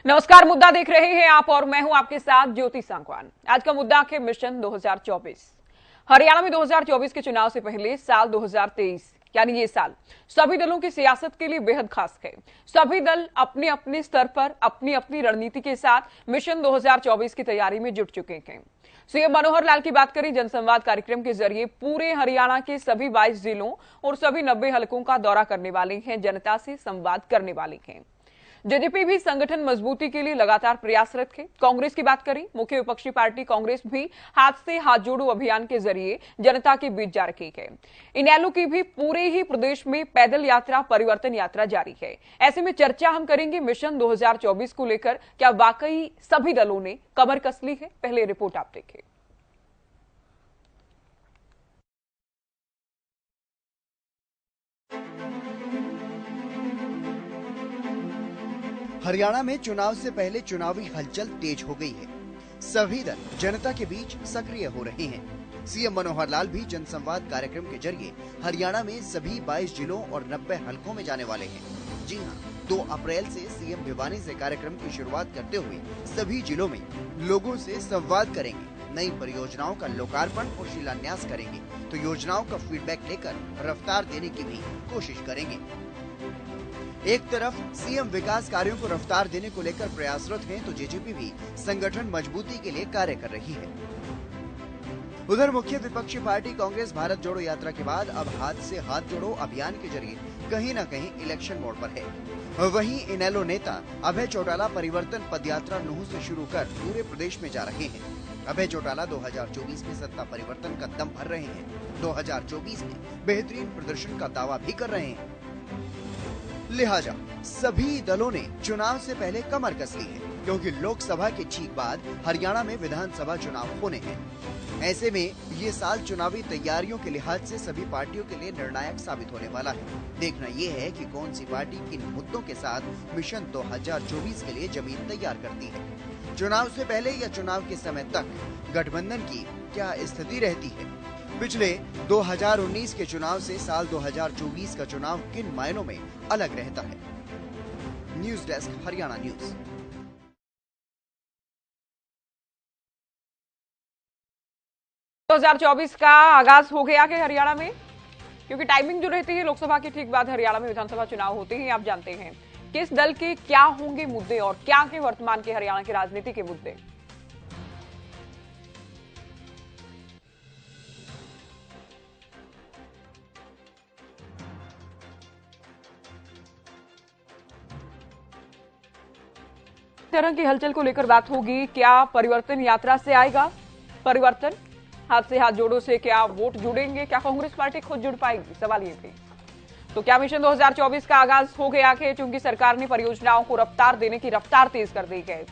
नमस्कार, मुद्दा देख रहे हैं आप और मैं हूं आपके साथ ज्योति सांगवान। आज का मुद्दा है मिशन 2024। हरियाणा में 2024 के चुनाव से पहले साल 2023 यानी ये साल सभी दलों की सियासत के लिए बेहद खास है। सभी दल अपने अपने स्तर पर अपनी अपनी रणनीति के साथ मिशन 2024 की तैयारी में जुट चुके हैं। सीएम मनोहर लाल की बात करें, जनसंवाद कार्यक्रम के जरिए पूरे हरियाणा के सभी 22 जिलों और सभी 90 हलकों का दौरा करने वाले हैं, जनता से संवाद करने वाले हैं। जेजेपी भी संगठन मजबूती के लिए लगातार प्रयासरत है। कांग्रेस की बात करें, मुख्य विपक्षी पार्टी कांग्रेस भी हाथ से हाथ जोड़ो अभियान के जरिए जनता के बीच जा रही है। इनेलो की भी पूरे ही प्रदेश में पैदल यात्रा, परिवर्तन यात्रा जारी है। ऐसे में चर्चा हम करेंगे मिशन 2024 को लेकर, क्या वाकई सभी दलों ने कमर कस ली है? पहले रिपोर्ट आप देखिए। हरियाणा में चुनाव से पहले चुनावी हलचल तेज हो गई है। सभी दल जनता के बीच सक्रिय हो रहे हैं। सीएम मनोहर लाल भी जनसंवाद कार्यक्रम के जरिए हरियाणा में सभी 22 जिलों और 90 हलकों में जाने वाले हैं। जी हां, 2 अप्रैल से सीएम भिवानी से कार्यक्रम की शुरुआत करते हुए सभी जिलों में लोगों से संवाद करेंगे, नई परियोजनाओं का लोकार्पण और शिलान्यास करेंगे, तो योजनाओं का फीडबैक लेकर रफ्तार देने की भी कोशिश करेंगे। एक तरफ सीएम विकास कार्यों को रफ्तार देने को लेकर प्रयासरत हैं, तो जेजेपी भी संगठन मजबूती के लिए कार्य कर रही है। उधर मुख्य विपक्षी पार्टी कांग्रेस भारत जोड़ो यात्रा के बाद अब हाथ से हाथ जोड़ो अभियान के जरिए कहीं न कहीं इलेक्शन मोड पर है। वहीं इनेलो नेता अभय चौटाला परिवर्तन पदयात्रा नूह से शुरू कर पूरे प्रदेश में जा रहे हैं। अभय चौटाला 2024 में सत्ता परिवर्तन का दम भर रहे हैं। 2024 में बेहतरीन प्रदर्शन का दावा भी कर रहे हैं। लिहाजा सभी दलों ने चुनाव से पहले कमर कस ली है, क्योंकि लोकसभा के ठीक बाद हरियाणा में विधानसभा चुनाव होने हैं। ऐसे में ये साल चुनावी तैयारियों के लिहाज से सभी पार्टियों के लिए निर्णायक साबित होने वाला है। देखना ये है कि कौन सी पार्टी किन मुद्दों के साथ मिशन 2024 के लिए जमीन तैयार करती है। चुनाव से पहले या चुनाव के समय तक गठबंधन की क्या स्थिति रहती है? पिछले 2019 के चुनाव से साल 2024 का चुनाव किन मायनों में अलग रहता है? News desk, Haryana news. 2024 का आगाज हो गया है हरियाणा में, क्योंकि टाइमिंग जो रहती है लोकसभा के ठीक बाद हरियाणा में विधानसभा चुनाव होते हैं। आप जानते हैं किस दल के क्या होंगे मुद्दे और क्या के वर्तमान के हरियाणा के राजनीति के मुद्दे। तरह की हलचल को लेकर बात होगी। क्या परिवर्तन यात्रा से आएगा परिवर्तन? हाथ से हाथ जोड़ो से क्या वोट जुड़ेंगे? क्या कांग्रेस पार्टी खुद जुड़ पाएगी? सवाल ये भी। तो क्या मिशन 2024 का आगाज हो गया है? क्योंकि सरकार ने परियोजनाओं को रफ्तार देने की रफ्तार तेज कर दी है।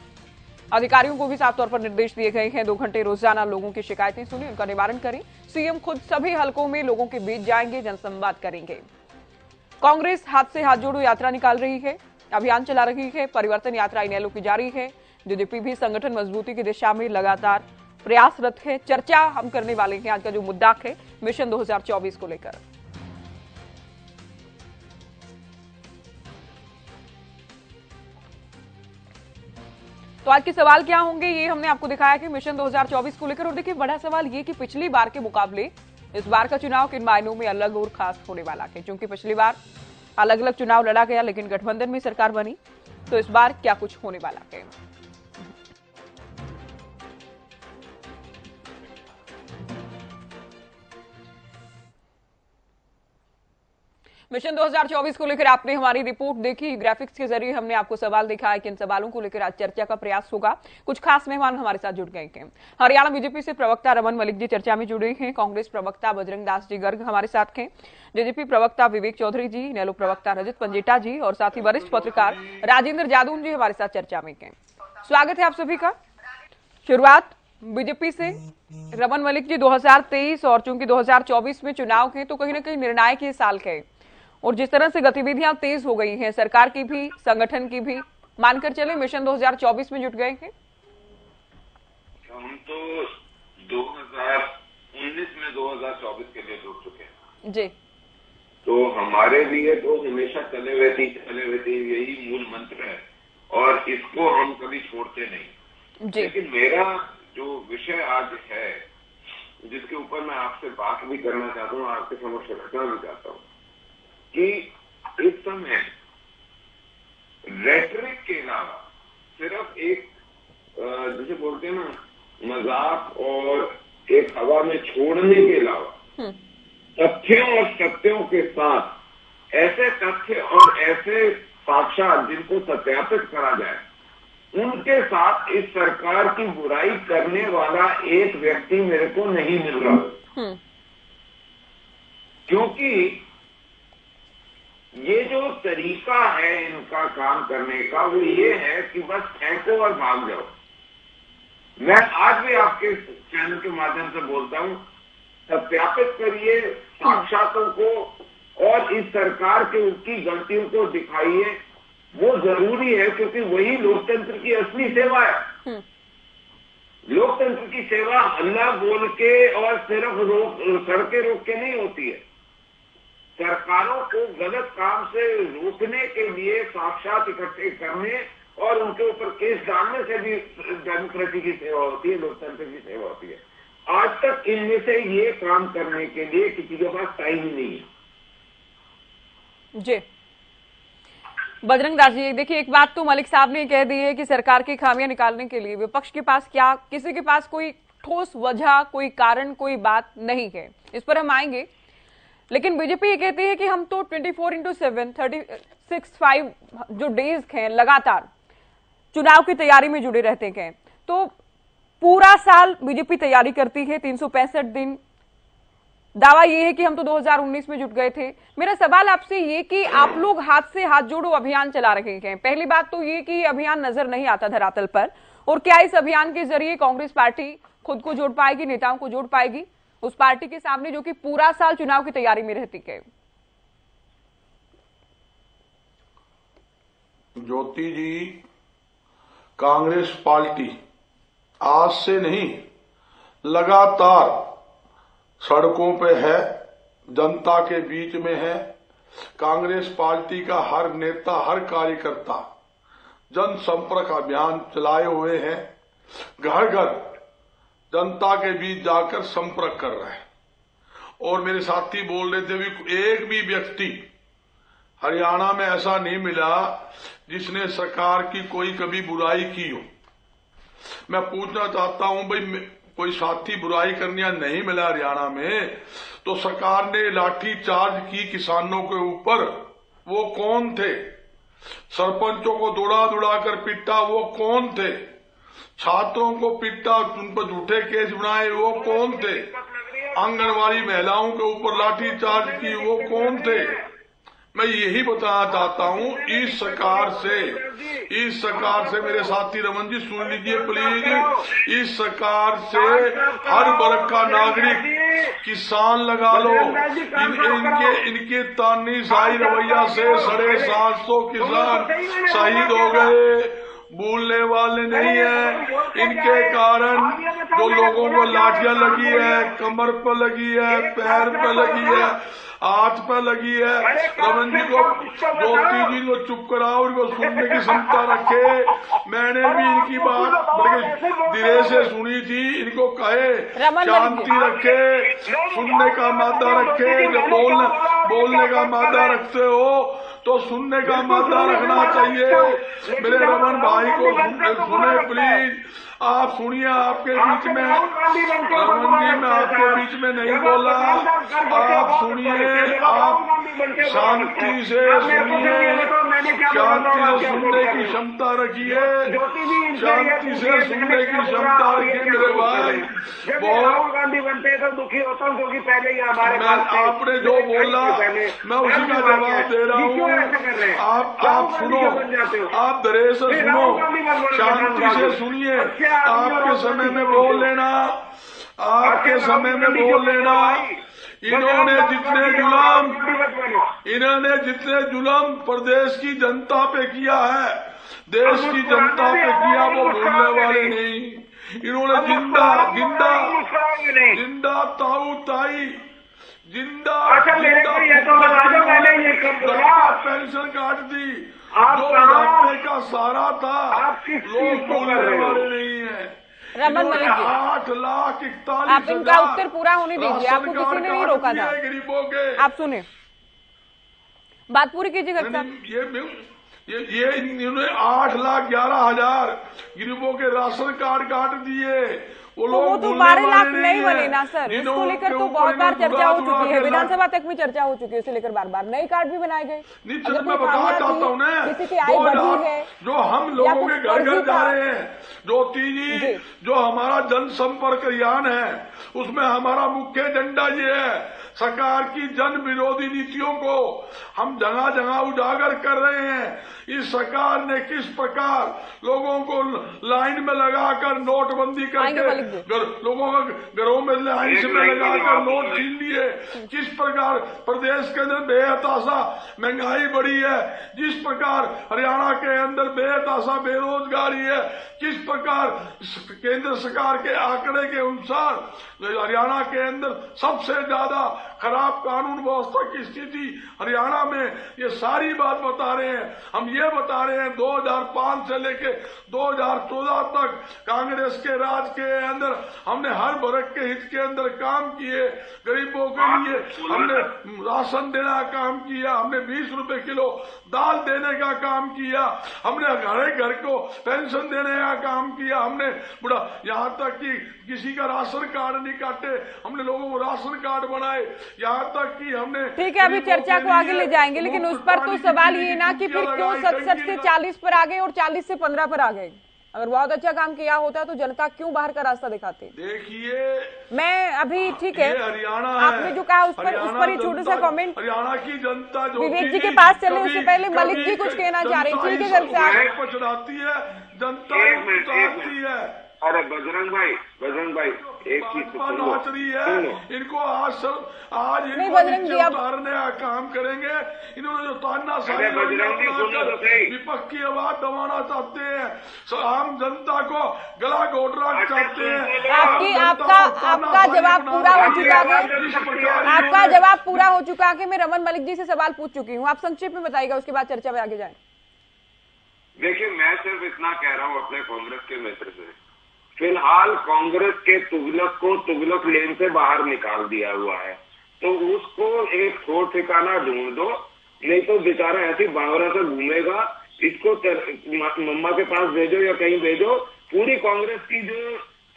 अधिकारियों को भी साफ तौर पर निर्देश दिए गए हैं, 2 घंटे रोजाना लोगों की शिकायतें सुनी, उनका निवारण करें। सीएम खुद सभी हलकों में लोगों के बीच जाएंगे, जनसंवाद करेंगे। कांग्रेस हाथ से हाथ जोड़ो यात्रा निकाल रही है, अभियान चला रही है। परिवर्तन यात्रा इनेलो की जारी है। जेजेपी भी संगठन मजबूती की दिशा में लगातार प्रयासरत है। चर्चा हम करने वाले हैं आज का जो मुद्दा है मिशन 2024 को लेकर। तो आज के सवाल क्या होंगे ये हमने आपको दिखाया कि मिशन 2024 को लेकर। और देखिए, बड़ा सवाल ये कि पिछली बार के मुकाबले इस बार का चुनाव किन मायनों में अलग और खास होने वाला है। क्योंकि पिछली बार अलग अलग चुनाव लड़ा गया, लेकिन गठबंधन में सरकार बनी, तो इस बार क्या कुछ होने वाला है। मिशन 2024 को लेकर आपने हमारी रिपोर्ट देखी, ग्राफिक्स के जरिए हमने आपको सवाल दिखाया कि इन सवालों को लेकर आज चर्चा का प्रयास होगा। कुछ खास मेहमान हमारे साथ जुड़ गए हैं। हरियाणा बीजेपी से प्रवक्ता रमन मलिक जी चर्चा में जुड़े हैं। कांग्रेस प्रवक्ता बजरंग दास जी गर्ग हमारे साथ हैं। जेजेपी प्रवक्ता विवेक चौधरी जी, इनेलो प्रवक्ता रजत पंजेटा जी और साथ ही वरिष्ठ पत्रकार राजेंद्र जादून जी हमारे साथ चर्चा में हैं। स्वागत है आप सभी का। शुरुआत बीजेपी से रमन मलिक जी, 2023 और चूंकि 2024 में चुनाव है, तो कहीं ना कहीं निर्णायक ये साल है और जिस तरह से गतिविधियां तेज हो गई हैं, सरकार की भी संगठन की भी, मानकर चले मिशन 2024 में जुट गए हैं। हम तो 2019 में 2024 के लिए जुट चुके हैं जी। तो हमारे लिए तो हमेशा चले हुए थी यही मूल मंत्र है और इसको हम कभी छोड़ते नहीं। जी। लेकिन मेरा जो विषय आज है, जिसके ऊपर मैं आपसे बात भी करना चाहता हूँ, आपके समक्ष रखना भी चाहता हूँ, कि इस समय रेटरिक के अलावा सिर्फ एक जिसे बोलते हैं ना मजाक और एक हवा में छोड़ने के अलावा तथ्यों और सत्यों के साथ ऐसे तथ्य और ऐसे साक्षात जिनको सत्यापित करा जाए, उनके साथ इस सरकार की बुराई करने वाला एक व्यक्ति मेरे को नहीं मिल रहा। क्योंकि ये जो तरीका है इनका काम करने का, वो ये है कि बस फेंको और भाग जाओ। मैं आज भी आपके चैनल के माध्यम से बोलता हूं, सत्यापित करिए साक्षातों को और इस सरकार के उसकी गलतियों को दिखाइए। वो जरूरी है, क्योंकि वही लोकतंत्र की असली सेवा है। लोकतंत्र की सेवा हल्ला बोल के और सिर्फ सड़कें रोक के नहीं होती है। सरकारों को गलत काम से रोकने के लिए साक्षात इकट्ठे करने और उनके ऊपर केस डालने से भी डेमोक्रेसी की सेवा होती है, लोकतंत्र की सेवा होती है। आज तक इनमें से ये काम करने के लिए किसी के पास टाइम ही नहीं है। जी बजरंग दास जी, देखिए एक बात तो मलिक साहब ने कह दी है कि सरकार की खामियां निकालने के लिए विपक्ष के पास क्या, किसी के पास कोई ठोस वजह, कोई कारण, कोई बात नहीं है। इस पर हम आएंगे। लेकिन बीजेपी ये कहती है कि हम तो 24/7 365 जो डेज हैं लगातार चुनाव की तैयारी में जुड़े रहते हैं। तो पूरा साल बीजेपी तैयारी करती है, 365 दिन। दावा ये है कि हम तो 2019 में जुट गए थे। मेरा सवाल आपसे ये कि आप लोग हाथ से हाथ जोड़ो अभियान चला रहे हैं। पहली बात तो ये कि अभियान नजर नहीं आता धरातल पर, और क्या इस अभियान के जरिए कांग्रेस पार्टी खुद को जोड़ पाएगी, नेताओं को जोड़ पाएगी उस पार्टी के सामने जो कि पूरा साल चुनाव की तैयारी में रहती है? ज्योति जी, कांग्रेस पार्टी आज से नहीं लगातार सड़कों पे है, जनता के बीच में है। कांग्रेस पार्टी का हर नेता, हर कार्यकर्ता जनसंपर्क अभियान चलाए हुए हैं, घर घर जनता के बीच जाकर संपर्क कर रहे हैं। और मेरे साथी बोल रहे थे भी एक भी व्यक्ति हरियाणा में ऐसा नहीं मिला जिसने सरकार की कोई कभी बुराई की हो। मैं पूछना चाहता हूं भाई, कोई साथी बुराई करने नहीं मिला हरियाणा में, तो सरकार ने लाठी चार्ज की किसानों के ऊपर, वो कौन थे? सरपंचों को दौड़ा दौड़ा कर पीटा, वो कौन थे? छात्रों को पीटा, उन पर झूठे केस बनाए, वो कौन थे? आंगनवाड़ी महिलाओं के ऊपर लाठी चार्ज की, वो कौन थे? मैं यही बताना चाहता हूं, इस सरकार से मेरे साथी रमन जी सुन लीजिए प्लीज, इस सरकार से हर वर्ग का नागरिक, किसान लगा लो, इनके तानाशाही रवैया से 750 किसान शहीद हो गए, भूलने वाले नहीं है। इनके कारण जो लोगों को लाठियां लगी है, कमर पर लगी है, पैर पर लगी है, हाथ पे लगी है, रमन जी को, ज्योति जी को चुप कराओ, इनको सुनने की क्षमता रखे। मैंने भी इनकी बात बड़े धीरे से सुनी थी, इनको कहे शांति रखे, सुनने का मादा रखे। जब बोलने का मादा रखते हो तो सुनने का मादा रखना चाहिए। मेरे रमन भाई को सुने प्लीज, आप सुनिए। आपके बीच में रमन जी, मैं आपके बीच में नहीं बोला, आप सुनिए, आप शांति से सुनिए, शांति से सुनने की क्षमता रखिए, शांति से सुनने की क्षमता रखिए मेरे भाई। बहुत गांधी बनते तो दुखी होता हूँ, क्योंकि पहले ही हमारे आपने जो बोला मैं उसी का जवाब दे रहा हूँ। आप सुनो, आप धैर्य से सुनो, शांति से सुनिए। आपके समय में बोल लेना, आपके समय में बोल लेना। इन्होंने जितने जुल्म प्रदेश की जनता पे किया है, देश की जनता पे किया, वो भूलने वाले नहीं। इन्होंने जिंदा ताऊ ताई, जिंदा पेंशन काट दी, आप जो कहाँ- जानने का सारा था आप किस लोग चीज को कर बोलने रहे हो? वाले नहीं है। रमन मलिक जी, 8,41,000 आप इनका उत्तर पूरा होने दीजिए, आपको किसी ने नहीं रोका था। गरीबों के आप सुने, बात पूरी कीजिए खट्टर साहब। ये इन्होंने 8,11,000 गरीबों के राशन कार्ड काट दिए। तो लोग वो तो भूलने 12 लाख वाले नहीं बने है। ना सर, इसको जिन्हों लेकर के तो ऊपर बहुत बार इन्होंने चर्चा हो उड़ा चुकी है, के विधानसभा तक भी चर्चा हो चुकी है उसे लेकर बार भी कार्ड भी बनाए गए। नहीं अगर चल कोई मैं बताना खामियां चाहता हूँ थी, ना, किसी की आय बढ़ी है, जो हम या लोगों कुछ के घर फर्जी घर जा था। रहे हैं, ज्योति जी। जी, जो हमारा जनसंपर्क अभियान है, उसमें हमारा मुख्य एजेंडा ये है, सरकार की जन विरोधी नीतियों को हम जगह जगह उजागर कर रहे हैं। इस सरकार ने किस प्रकार लोगों को लाइन में लगाकर नोटबंदी आएंगे मलिक जी। करके लोगों का घरों में लाइन में लगाकर नोट छीन लिए। किस प्रकार प्रदेश के अंदर बेहताशा महंगाई बढ़ी है, जिस प्रकार हरियाणा के अंदर बेहताशा बेरोजगारी है, किस प्रकार केंद्र सरकार के आंकड़े के अनुसार हरियाणा के अंदर सबसे ज्यादा खराब कानून व्यवस्था की स्थिति हरियाणा में, ये सारी बात बता रहे हैं। हम ये बता रहे हैं 2005 से लेके 2014 तक कांग्रेस के राज के अंदर हमने हर वर्ग के हित के अंदर काम किए। गरीबों के लिए हमने राशन देने का काम किया, हमने 20 रुपए किलो दाल देने का काम किया, हमने हर एक घर को पेंशन देने का काम किया, हमने बुढ़ा यहाँ तक कि किसी का राशन कार्ड नहीं काटे, हमने लोगों को राशन कार्ड बनाए, यहाँ तक कि हमने। ठीक है, अभी चर्चा को आगे ले जाएंगे, लेकिन उस पर तो सवाल ये ना कि फिर क्यों 67 से 40 पर आ गए और 40 से 15 पर आ गए। अगर बहुत अच्छा काम किया होता तो जनता क्यों बाहर का रास्ता दिखाती। देखिए मैं अभी ठीक है, हरियाणा आपने जो कहा उस पर ही छोटा सा कमेंट हरियाणा की जनता जो विवेक जी के पास चले उससे पहले मलिक जी कुछ कहना चाह रहे हैं। ठीक है सर साहब, पचड़ाती है जनता एक मिनट, उतारती है। अरे बजरंग भाई एक चीज नाच रही है, इनको आज नहीं, इनको बजरंग जी, नीचे आप- उतारने का काम करेंगे। इन्होंने जो तानाशाही अरे बजरंग जी, सुनो तो सही। विपक्ष की आवाज दबाना चाहते हैं, आम जनता को गला घोटना चाहते हैं। आपका जवाब पूरा हो चुका है, आपका जवाब पूरा हो चुका है। मैं रमन मलिक जी से सवाल पूछ चुकी हूँ, आप संक्षेप में बताइएगा, उसके बाद चर्चा में आगे जाए। देखिए, मैं सिर्फ इतना कह रहा हूं अपने कांग्रेस के मित्र से, फिलहाल कांग्रेस के तुगलक को तुगलक लेन से बाहर निकाल दिया हुआ है, तो उसको एक ठोर ठिकाना ढूंढ दो, नहीं तो बेचारा ऐसी बावरा से घूमेगा। इसको मम्मा के पास भेजो या कहीं भेजो। पूरी कांग्रेस की जो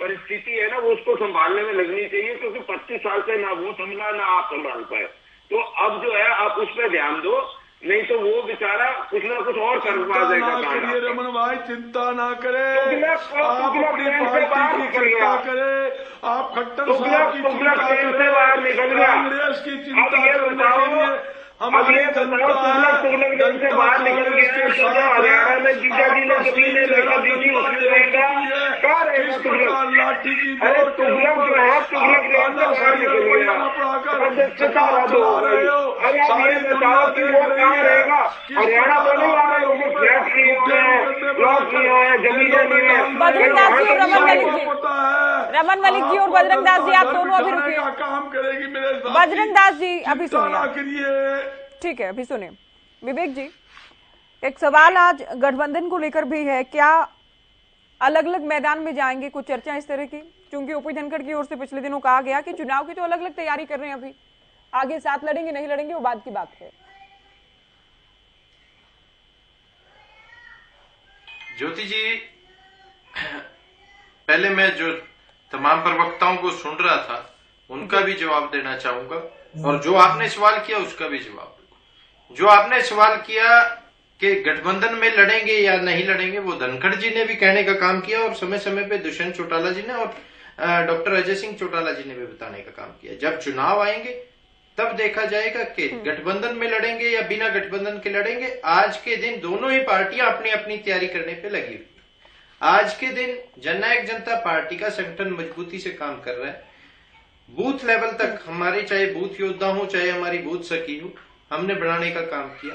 परिस्थिति है ना, वो उसको संभालने में लगनी चाहिए, क्योंकि 25 साल से ना वो संभला ना आप संभाल पाए। तो अब जो है आप उस पर ध्यान दो, नहीं तो वो बेचारा कुछ ना कुछ और करवा देगा। रमन भाई चिंता ना करे, तुगलक आप अपनी पार्टी की चिंता करे, आप खट्टर साहब की चिंता करें, कांग्रेस की चिंता करने के लिए हमारी जनता से बाहर निकल गया। हरियाणा में जीजा जी ने जमीन लेकर दी थी, उसमें रहेगा कहाँ रहेगा तुगलक? लाठी की अरे तुगलक जो है तुगलक लेन से बाहर निकल गया। अध्यक्षता रद्द हो गई। अरे आप ये बताओ कि वो कहाँ रहेगा? हरियाणा में नहीं आ रहे, उनको फ्लैट लिए हुए हैं, प्लॉट लिए हुए हैं, जमीनें ली हैं। बजरंग दास जी और रमन मलिक जी, रमन मलिक जी और बजरंग दास जी, आप दोनों अभी रुकिए। काम करेगी मेरे साथ। बजरंग दास जी अभी सुनिए, करिए। ठीक है अभी सुनिए। विवेक जी, एक सवाल आज गठबंधन को लेकर भी है, क्या अलग अलग मैदान में जाएंगे? कुछ चर्चा इस तरह की, क्योंकि ओपी धनखड़ की ओर से पिछले दिनों कहा गया कि चुनाव की तो अलग अलग तैयारी कर रहे हैं, अभी आगे साथ लड़ेंगे नहीं लड़ेंगे वो बाद की बात है। ज्योति जी, पहले मैं जो तमाम प्रवक्ताओं को सुन रहा था उनका भी जवाब देना चाहूंगा, और जो आपने सवाल किया उसका भी जवाब दूंगा। जो आपने सवाल किया कि गठबंधन में लड़ेंगे या नहीं लड़ेंगे, वो धनखड़ जी ने भी कहने का काम किया, और समय समय पे दुष्यंत चौटाला जी ने और डॉक्टर अजय सिंह चौटाला जी ने भी बताने का काम किया। जब चुनाव आएंगे तब देखा जाएगा कि गठबंधन में लड़ेंगे या बिना गठबंधन के लड़ेंगे। आज के दिन दोनों ही पार्टियां अपनी अपनी तैयारी करने पे लगी हुई। आज के दिन जननायक जनता पार्टी का संगठन मजबूती से काम कर रहा है। बूथ लेवल तक हमारे, चाहे बूथ योद्धा हो चाहे हमारी बूथ सखी हो, हमने बढ़ाने का काम किया।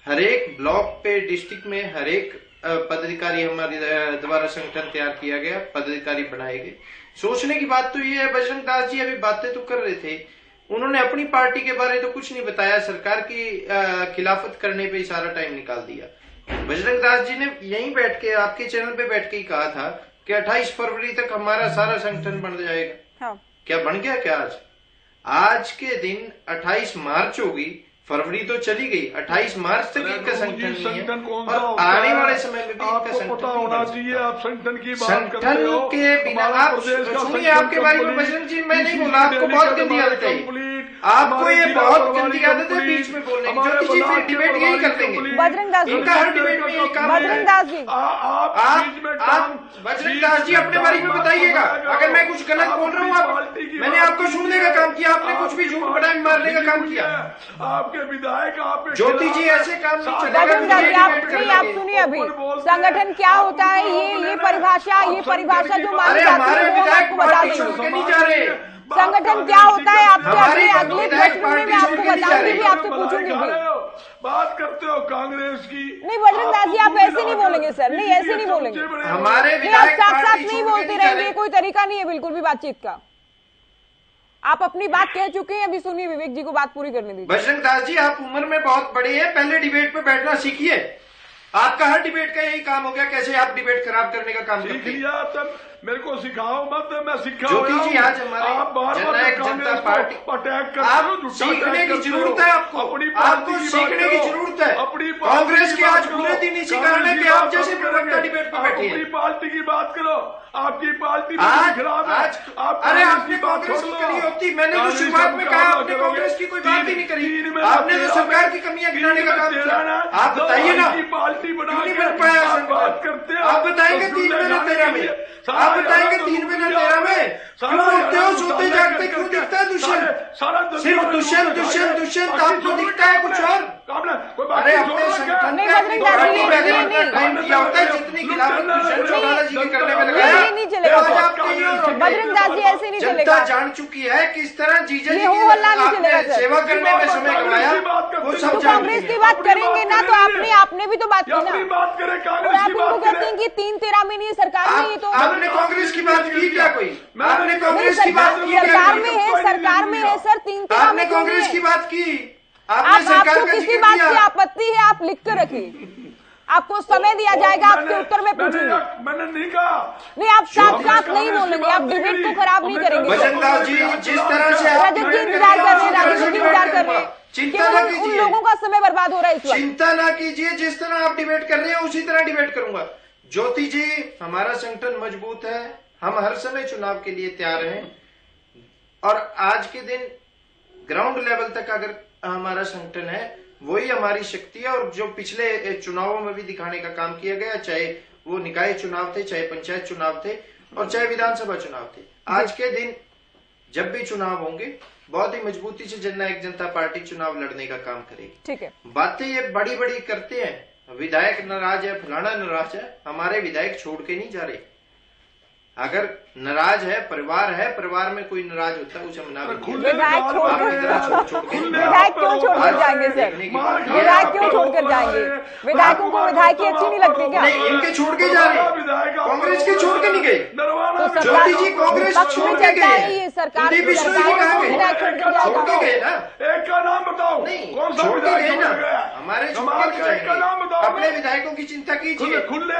हर एक ब्लॉक पे, डिस्ट्रिक्ट में हर एक पदाधिकारी हमारे द्वारा संगठन तैयार किया गया, पदाधिकारी बनाए गए। सोचने की बात तो ये है, बजरंग दास जी अभी बातें तो कर रहे थे, उन्होंने अपनी पार्टी के बारे तो कुछ नहीं बताया, सरकार की खिलाफत करने पे सारा टाइम निकाल दिया। बजरंग दास जी ने यहीं बैठ के आपके चैनल पे बैठ के ही कहा था कि 28 फरवरी तक हमारा सारा संगठन बन जाएगा। हाँ। क्या बन गया क्या आज के दिन 28 मार्च होगी, फरवरी तो चली गई, 28 मार्च तक इनका संगठन नहीं है और आने वाले समय में भी इनका संगठन होना चाहिए। आप संगठन की बात संगठन के बिना आप सुनिए, आपके बारे में बजरंग जी मैं नहीं बोला, आपको बहुत गंदी आदत है, आपको ये बहुत गंदी आदत है बीच में बोलने की। ज्योति जी फिर डिबेट यही कर देंगे, बजरंग दास जी, इनका हर डिबेट में यही काम है। बजरंग दास जी, आप बजरंग दास जी अपने बारे में बताइएगा, अगर मैं कुछ गलत बोल रहा हूँ मैंने आपको सुनने का काम किया, आपने कुछ भी झूठ बढ़ाई मारने का काम किया। आपके विधायक आप ज्योति जी ऐसे काम नहीं चलेगा। बजरंग दास जी आप सुनिए, अभी संगठन क्या होता है ये परिभाषा जो मानी जाती है वो हम आपको बता देंगे। नहीं जा रहे संगठन क्या होता है आपके अगले प्रश्न में मैं आपको बताऊंगी भी, आपसे पूछूंगी भी। बात करते हो कांग्रेस की। नहीं बजरंग दास जी आप ऐसे नहीं बोलेंगे सर, नहीं ऐसे नहीं बोलेंगे, हमारे नहीं आप साथ साथ नहीं बोलते रहेंगे, कोई तरीका नहीं है बिल्कुल भी बातचीत का। आप अपनी बात कह चुके हैं, अभी सुनिए विवेक जी को बात पूरी करने दीजिए। बजरंग दास जी आप उम्र में बहुत बड़े हैं, पहले डिबेट पे बैठना सीखिए। आपका हर डिबेट का यही काम हो गया, कैसे आप डिबेट खराब करने का काम करते हैं। तब मेरे को सिखाओ मत, मैं सीखा ज्योति जी आज हमारे जननायक जनता पार्टी आप सीखने की जरूरत है, आपको सीखने की जरूरत है। कांग्रेस के आज पूरे दिन इसी कारण है कि आप जैसे प्रवक्ता डिबेट पे बैठे हैं। पार्टी की बात करो, आपकी पार्टी आज अरे आपने कांग्रेस की करी होती, मैंने तो शुरुआत में कहा आपने कांग्रेस की कोई बात ही नहीं करी, आपने तो सरकार की कमियां गिनाने का काम किया। आप बताइए ना पार्टी क्यों नहीं बन पाया बात करते हैं, आप बताएंगे 3 महीने 13 में, आप बताएंगे 3 महीने 13 में क्यों उठते हो सोते जागते, क्यों दिखता है दुष्यंत, सिर्फ दुष्यंत आपको दिखता है कुछ और। अरे अपने संगठन टाइम किया होता है, जितनी गिलावट दुष्यंत चौटाला जी के करने में लगाया बजरंग दास जी ऐसे नहीं चलेगा। जनता जान चुकी है किस तरह जीजा जी की सेवा करने में समय गवाया, वो सब कांग्रेस की बात करेंगे ना तो आपने भी तो बात की ना, और आप उनको कहते हैं कि 3-13 में नहीं सरकार में, ये तो आपने कांग्रेस की बात की क्या कोई? आपने कांग्रेस की बात की? सरकार में है सर 3-13 आपने कांग्रेस की बात की? आपको किसी बात की आपत्ति है आप लिख कर रखिए, आपको समय दिया जाएगा, आपके उत्तर में पूछूंगी। मैंने नहीं कहा, नहीं आप साफ नहीं बोलेंगे, आप डिबेट को खराब नहीं करेंगे। बजरंग दास जी जिस तरह से रजत जी इंतजार कर रहे हैं, राजू जी इंतजार कर रहे हैं, चिंता न कीजिए, उन लोगों का समय बर्बाद हो रहा है इस वक्त। चिंता ना कीजिए, जिस तरह आप डिबेट कर रहे हैं उसी तरह डिबेट करूंगा। ज्योति जी हमारा संगठन मजबूत है, हम हर समय चुनाव के लिए तैयार हैं और आज के दिन ग्राउंड लेवल तक अगर हमारा संगठन है वही हमारी शक्ति है। और जो पिछले चुनावों में भी दिखाने का काम किया गया, चाहे वो निकाय चुनाव थे, चाहे पंचायत चुनाव थे और चाहे विधानसभा चुनाव थे, आज के दिन जब भी चुनाव होंगे बहुत ही मजबूती से जननायक जनता पार्टी चुनाव लड़ने का काम करेगी। ठीक है, बातें ये बड़ी बड़ी करते हैं, विधायक नाराज है, फलाना नाराज है, हमारे विधायक छोड़ के नहीं जा रहे। अगर नाराज है, परिवार में कोई नाराज होता है उसे मना भी विधायक क्यों छोड़कर जाएंगे सर? विधायक क्यों छोड़कर जाएंगे? विधायकों को विधायकी अच्छी नहीं लगती क्या? नहीं, इनके छोड़ के जा रहे, कांग्रेस के छोड़ के नहीं गए। तो ज्योति जी कांग्रेस छोड़ के गए, सरकार छोड़ के गए ना, एक का नाम बताओ, नहीं कौन सा छोड़ के गए ना, हमारे हमारे छोड़ के जाएंगे। अपने विधायकों की चिंता कीजिए,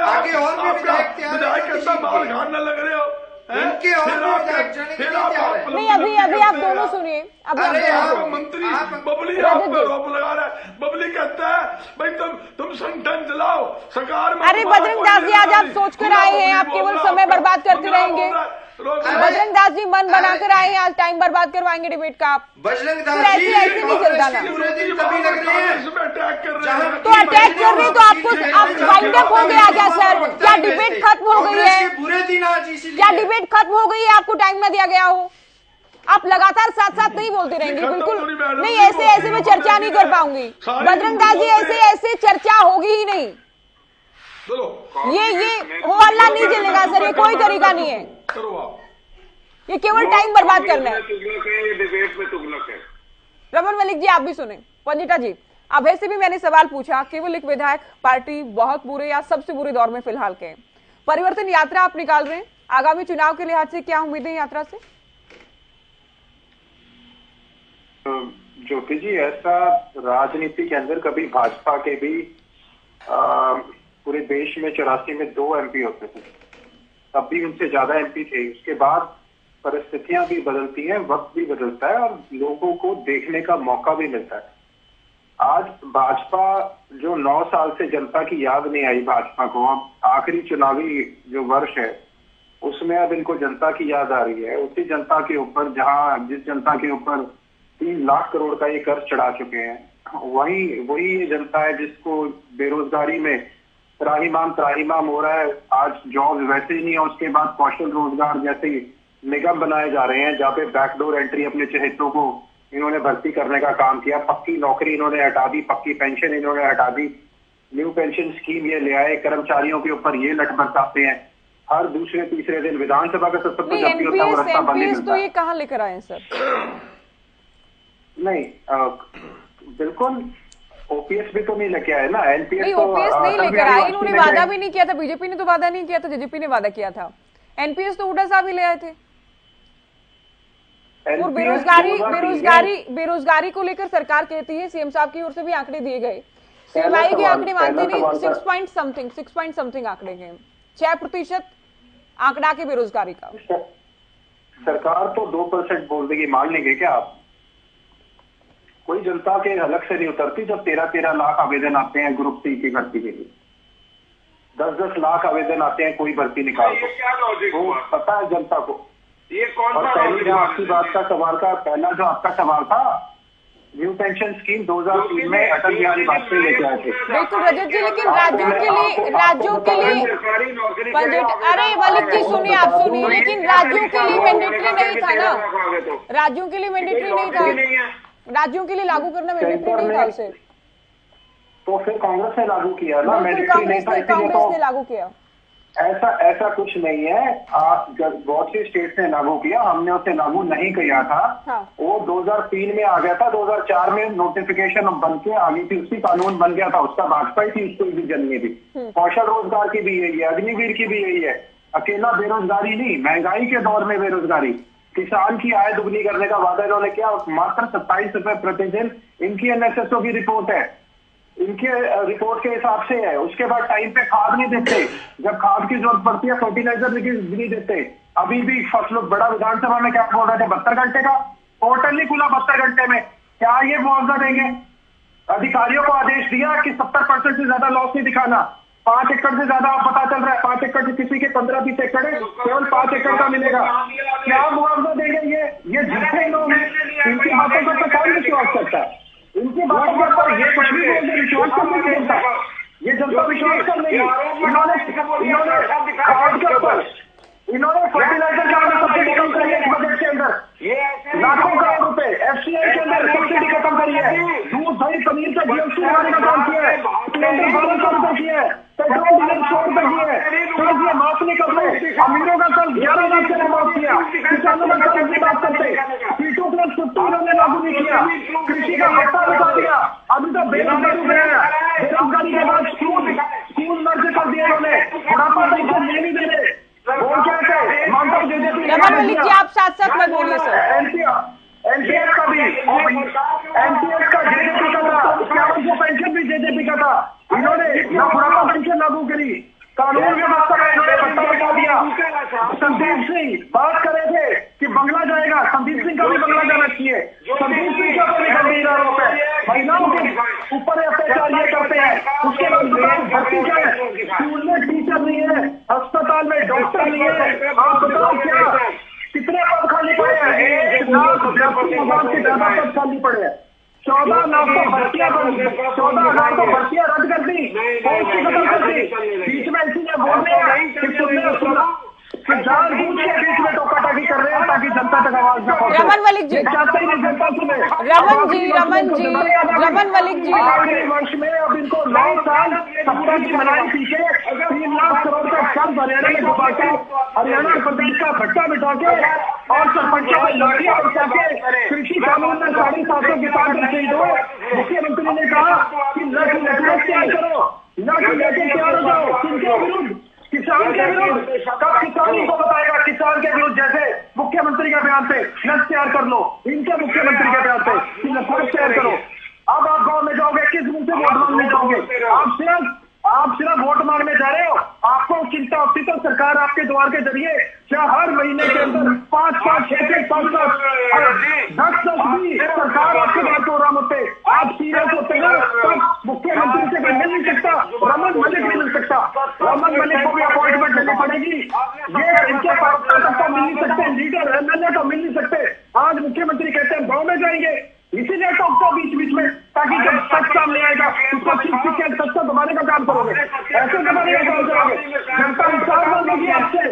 आगे और भी विधायक माल खाने लग रहे हो, इनके और भी विधायक जाने के लिए तैयार है। नहीं अभी आप दोनों सुनिए। अरे आप मंत्री बबली आप पे रोप लगा रहा है, बबली कहता है भाई तुम संगठन चलाओ सरकार में। अरे बजरंग दास जी आज आप सोच कर आए हैं, आप केवल समय बर्बाद करते रहेंगे। बजरंग दास जी मन बनाकर आए हैं, आज टाइम बर्बाद करवाएंगे डिबेट का आप। बजरंग दास जी ऐसे नहीं चलता ना, पूरे दिन तभी लग रहे हैं तो अटैक कर रहे तो आपको आप वाइंड अप हो गया क्या सर? क्या डिबेट खत्म हो गई है? पूरे दिन आज इसीलिए क्या डिबेट खत्म हो गई है? आपको टाइम ना दिया गया हो? आप लगातार साथ नहीं बोलते रहेंगे, बिल्कुल नहीं। ऐसे मैं चर्चा नहीं कर पाऊंगी बजरंग दास जी, ऐसे चर्चा होगी ही नहीं। ये हो हल्ला नहीं चलेगा सर, ये कोई तरीका नहीं है, ये केवल टाइम बर्बाद करना है। डिबेट में तुगलक है। रमन मलिक जी आप भी सुने। पंजिटा जी अभय से भी मैंने सवाल पूछा, केवल एक विधायक पार्टी बहुत बुरे या सबसे बुरे दौर में फिलहाल के परिवर्तन यात्रा आप निकाल रहे हैं, आगामी चुनाव के लिहाज से क्या उम्मीदें यात्रा से? ज्योति जी ऐसा राजनीति के अंदर कभी भाजपा के भी पूरे देश में 84 में 2 MP होते थे, तब भी उनसे ज्यादा MP थे। उसके बाद परिस्थितियां भी बदलती हैं, वक्त भी बदलता है और लोगों को देखने का मौका भी मिलता है। आज भाजपा जो 9 साल से जनता की याद नहीं आई भाजपा को, अब आखिरी चुनावी जो वर्ष है उसमें अब इनको जनता की याद आ रही है। उसी जनता के ऊपर जिस जनता के ऊपर 3 लाख करोड़ का ये कर्ज चढ़ा चुके हैं, वही ये जनता है जिसको बेरोजगारी में त्राहिमाम हो रहा है। आज जॉब वैसे ही नहीं है, उसके बाद कौशल रोजगार जैसे निगम बनाए जा रहे हैं जहाँ पे बैकडोर एंट्री अपने चहेतों को इन्होंने भर्ती करने का काम किया। पक्की नौकरी इन्होंने हटा दी, पक्की पेंशन इन्होंने हटा दी, न्यू पेंशन स्कीम ये ले आए, कर्मचारियों के ऊपर ये लठ बरसाते हैं। हर दूसरे तीसरे दिन विधानसभा का सत्र जब भी होता है वो रास्ता बंद ही मिलता तो है। ये कहाँ लेकर आए सर? नहीं, बिल्कुल ओपीएस भी तो नहीं लेके आए ना। एनपीएस नहीं, ओपीएस नहीं लेकर आए, इन्होंने वादा भी नहीं किया था। बीजेपी ने तो वादा नहीं किया था, जेजेपी ने वादा किया था। एनपीएस तो हुड्डा साहब ही ले आए थे। और बेरोजगारी को लेकर सरकार कहती है, सीएम साहब की ओर से भी आंकड़े दिए गए, सीएमआई के आंकड़े मानते नहीं, 6 पॉइंट समथिंग आंकड़े हैं, 6% आंकड़ा के बेरोजगारी का। सरकार तो 2% बोल देगी, मान लेंगे क्या आप? कोई जनता के हलक से नहीं उतरती जब 13 लाख आवेदन आते हैं ग्रुप सी की भर्ती के लिए, 10 लाख आवेदन आते हैं कोई भर्ती निकाल वो पता है जनता को। ये कौन और पहले जो आपकी बात का सवाल था, पहला जो आपका सवाल था, न्यू पेंशन स्कीम 2003 में अटल बिहारी वाजपेयी लेके आए थे। बिल्कुल रजत जी, लेकिन राज्यों के लिए अरे मलिक जी सुनिए, आप सुनिए, लेकिन राज्यों के लिए मैंडेटरी नहीं था ना, राज्यों के लिए मैंडेटरी नहीं था, राज्यों के लिए लागू करना मैंडेटरी नहीं था उसे। तो फिर कांग्रेस ने लागू किया ना, मैंडेटरी नहीं था, कांग्रेस ने लागू किया। ऐसा कुछ नहीं है। बहुत सी स्टेट ने लागू किया, हमने उसे लागू नहीं किया था। हाँ। वो 2003 में आ गया था, 2004 में नोटिफिकेशन बन के आ गई थी, उसकी कानून बन गया था, उसका भाजपा ही थी, उसको भी जन्मी थी। कौशल रोजगार की भी यही है, अग्निवीर की भी यही है। अकेला बेरोजगारी नहीं, महंगाई के दौर में बेरोजगारी, किसान की आय दुगनी करने का वादा इन्होंने किया। मात्र 27 रुपए प्रतिदिन इनकी एनएसएसओ की रिपोर्ट है, इनके रिपोर्ट के हिसाब से है। उसके बाद टाइम पे खाद नहीं देते, जब खाद की जरूरत पड़ती है फर्टिलाइजर नहीं देते। अभी भी फसलों बड़ा विधानसभा में क्या बोल रहे थे, 72 घंटे का पोर्टल नहीं खुला, 72 घंटे में क्या ये मुआवजा देंगे? अधिकारियों को आदेश दिया कि 70% से ज्यादा लॉस नहीं दिखाना। 5 एकड़ से ज्यादा आप पता चल रहा है, 5 एकड़ से किसी के 15-20 एकड़ है, केवल 5 एकड़ का मिलेगा। क्या मुआवजा देंगे ये झूठे लोग हैं, इनकी बातों पर तो कौन विश्वास करता है? इनकी बातों के ऊपर ये कुछ भी बोलते विश्वास करने की जनता, ये जनता विश्वास कर लेगी। इन्होंने खाद के ऊपर, इन्होंने फर्टिलाइजर का सब्सिडी कम करी है इस बजट के अंदर, लाखों करोड़ रुपए एफसीआई के अंदर सब्सिडी खत्म करी है। दूध दही पनीर का जीएसटी लगाने का काम किया है, सिलेंडर 1200 रुपए की है, पेट्रोल डीजल 100 रुपए की है, फिर ये माफ नहीं कर रहे। अमीरों का कल 11 लाख से माफ किया, किसानों का कल की बात करते, P2+50 इन्होंने लागू नहीं किया, कृषि का हफ्ता बता दिया। अभी तो बेरोजगारी में है, बेरोजगारी के बाद स्कूल मर्ज कर दिया इन्होंने, बुढ़ापा पेंशन नहीं दे रहे। बोल क्या है, मानता हूँ रमन मलिक जी, आप साथ मत बोलिए सर। एनपीएस का भी, एनपीएस का जेजेपी का था, 51 पेंशन भी जेजेपी का था। इन्होंने बुढ़ापा पेंशन लागू करी, कानून व्यवस्था का इन्होंने पट्टा बता दिया। संदीप सिंह बात कर रहे थे कि बंगला जाएगा, संदीप सिंह का भी बंगला जाना चाहिए। संदीप सिंह का भी गंभीर आरोप है, महिलाओं के ऊपर अत्याचार ये करते हैं। उसके बाद भर्ती क्या है, स्कूल में टीचर नहीं है, अस्पताल में डॉक्टर नहीं है। आप बताओ क्या कितने पद खाली पड़े हैं? 1,80,000 से ज्यादा पद खाली पड़े हैं। 14 लाख तो भर्तियां 14,000 तो भर्तियां रद्द कर दी, पोस्ट खत्म कर दी। बीच में इसीलिए बोल रहे हैं कि तुमने सुना कि जानबूझ के बीच में टोकाटाकी कर रहे हैं ताकि जनता तक आवाज न पहुंचे। रमन मलिक जी, चाहते ही नहीं जनता सुने। रमन मलिक जी, आखिरी वर्ष में अब इनको 9 साल सत्ता की मलाई पीछे 3 लाख करोड़ का कर्ज हरियाणा में डुबा के, हरियाणा प्रदेश का भट्टा बिठा के और सरपंचों को लड़कियां बचा के कृषि कानून में 750 किसान शहीद हुए। मुख्यमंत्री ने कहा कि लाठी लेकर तैयार करो, लाठी लेकर तैयार हो जाओ। किनके विरुद्ध? किसान के विरुद्ध। कब किसान को बताएगा किसान के विरुद्ध? जैसे मुख्यमंत्री के बयान पे नस तैयार कर लो, इनके मुख्यमंत्री के बयान पे कि नस तैयार करो। अब आप गांव में जाओगे, किस मुंह से वोट मांगने जाओगे? आप सिर्फ वोट मांगने परिवार के जरिए क्या हर महीने के अंदर 5-5, 6-6, 7-7, 10-10 सरकार आपके बात को रहा होते, आप सीरियस होते हैं, तब मुख्यमंत्री से मिल नहीं सकता, रमन मलिक नहीं मिल सकता, रमन मलिक को भी अपॉइंटमेंट लेनी पड़ेगी। ये इनके पार्षद को मिल नहीं सकते, लीडर एमएलए को मिल नहीं सकते। आज मुख्यमंत्री कहते हैं गाँव में जाएंगे, इसीलिए टॉकता बीच बीच में, ताकि जब सच सामने आएगा उसको सच को दबाने का काम करोगे, ऐसे दबाने का काम करोगे। जनता हिसाब मांगेगी आपसे,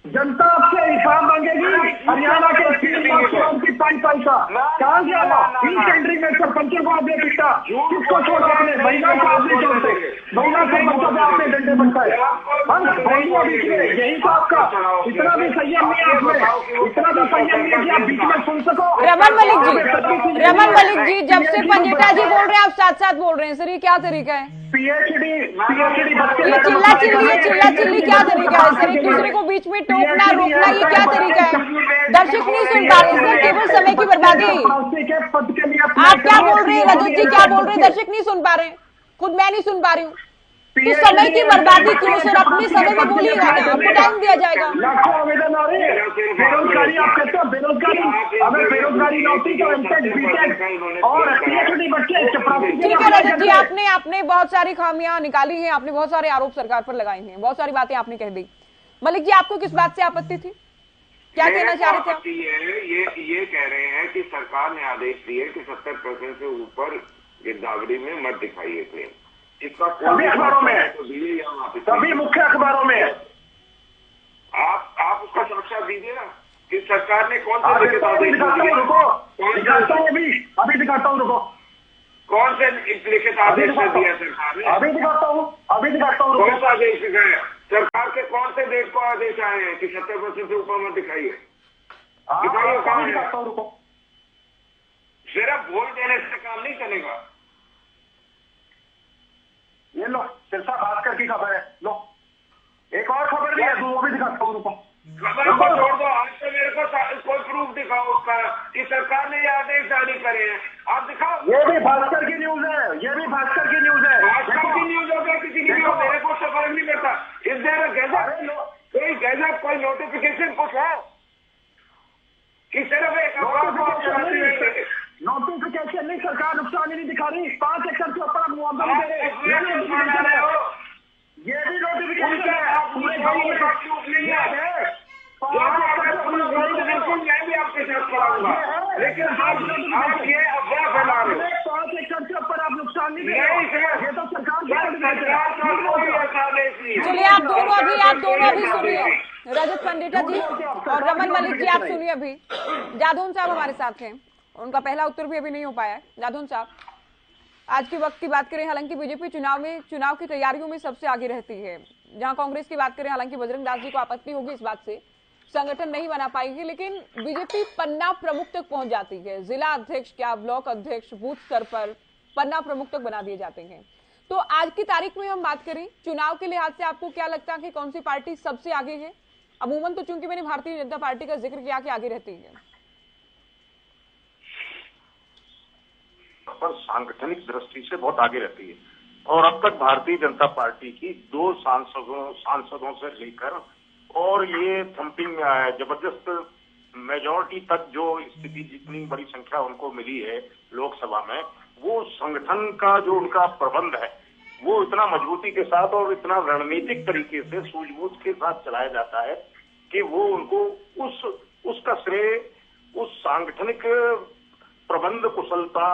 जनता आपसे हिसाब मांगेगी। हरियाणा के 3 लाख करोड़ की पाई का कहाँ गया वो? इन टेंडरिंग में सरपंचों को आपने पिटा, किसको छोड़ा आपने? महिला को आपने छोड़ते, महिला सरपंचों को आपने डंडे बनताए। हम महिला बीच में, यही तो आपका इतना भी संयम नहीं है आपमें, इतना भी संयम नहीं है कि आप बीच में सुन सको। रमन मलिक जी, जब से पंजेटा जी बोल रहे हैं आप साथ साथ बोल रहे हैं सर, ये क्या तरीका है? पीएचडी ये चिल्ला चिल्ली क्या तरीका है सर? एक दूसरे को बीच में टोकना रोकना, ये क्या तरीका है? दर्शक नहीं सुन पा रहे सर, केवल समय की बर्बादी। आप क्या बोल रहे हैं रजत जी, क्या बोल रहे हैं? दर्शक नहीं सुन पा रहे, खुद मैं नहीं सुन पा रही हूँ। तो समय की बर्बादी क्यों सर? अपने समय में बोलिएगा ना, आपको टाइम दिया जाएगा। लाखों आवेदन आ रहे हैं, बेरोजगारी आप कहते हो, बेरोजगारी, अगर बेरोजगारी न होती तो एमटेक, बीटेक और पीएचडी बच्चे चपरासी। ठीक है रजत जी, आपने बहुत सारी खामियां निकाली हैं, आपने बहुत सारे आरोप सरकार पर लगाए हैं, बहुत सारी बातें आपने कह दी। मलिक जी, आपको किस बात से आपत्ति थी, क्या कहना चाह रहे थे आप? ये कह रहे हैं कि सरकार ने आदेश दिए कि 70% से ऊपर गिरदावरी में मत दिखाइए क्लेम। इसका सभी अखबारों में है, सभी मुख्य अखबारों में है। आप उसका साक्षात दीजिए ना कि सरकार ने कौन से लिखित आदेश दिए? दिखाता हूँ, अभी दिखाता हूँ, रुको। कौन से लिखित आदेश दिया सरकार ने? अभी दिखाता हूँ। कौन सा आदेश दिखाया? सरकार के कौन से देश को आदेश आए हैं कि 70% से ऊपर मत दिखाइए? दिखाइए कहाँ है? रुको, सिर्फ वोट देने से काम नहीं चलेगा। ये लो सिरसा भास्कर की खबर है, लो एक और खबर भी है, वो भी दिखाता हूँ, रुको। खबर को छोड़ दो, आज तो मेरे को कोई प्रूफ दिखाओ उसका कि सरकार ने ये आदेश जारी करे हैं, आप दिखाओ। ये भी भास्कर की न्यूज है, भास्कर की न्यूज हो गया, किसी की भी हो, मेरे को उससे फर्क नहीं पड़ता। इस देर कोई गैजेट, कोई नोटिफिकेशन कुछ है कि सिर्फ एक नोटिफिकेशन नहीं, सरकार नुकसान ही नहीं दिखा रही। 5 एकड़ के ऊपर मुआवजा दे रहे, ये भी नोटिफिकेशन है, पूरे गाँव में नहीं है। मैं भी आपके साथ कराऊंगा, लेकिन आप ये अफवाह फैला रहे हो। 5 एकड़ के ऊपर आप नुकसान नहीं दे रहे, ये तो सरकार चलिए आप दोनों अभी सुनिए, रजत पंडिता जी और रमन मलिक जी, आप सुनिए। अभी जाधवन साहब हमारे साथ हैं, उनका पहला उत्तर भी अभी नहीं हो पाया है। जाधवन साहब, आज के वक्त की बात करें, हालांकि बीजेपी चुनाव की तैयारियों में सबसे आगे रहती है। जहां कांग्रेस की बात करें, हालांकि बजरंग दास जी को आपत्ति होगी इस बात से, संगठन नहीं बना पाएगी, लेकिन बीजेपी पन्ना प्रमुख तक पहुंच जाती है। जिला अध्यक्ष क्या, ब्लॉक अध्यक्ष, बूथ स्तर पर पन्ना प्रमुख तक बना दिए जाते हैं। तो आज की तारीख में हम बात करें चुनाव के लिहाज से, आपको क्या लगता है कि कौन सी पार्टी सबसे आगे है? अमूमन तो चूंकि मैंने भारतीय जनता पार्टी का जिक्र किया कि आगे रहती है, पर सांगठनिक दृष्टि से बहुत आगे रहती है। और अब तक भारतीय जनता पार्टी की 2 सांसदों से लेकर और ये थम्पिंग जबरदस्त मेजॉरिटी तक जो स्थिति, जितनी बड़ी संख्या उनको मिली है लोकसभा में, वो संगठन का जो उनका प्रबंध है वो इतना मजबूती के साथ और इतना रणनीतिक तरीके से सूझबूझ के साथ चलाया जाता है कि वो उनको उसका श्रेय उस सांगठनिक प्रबंध कुशलता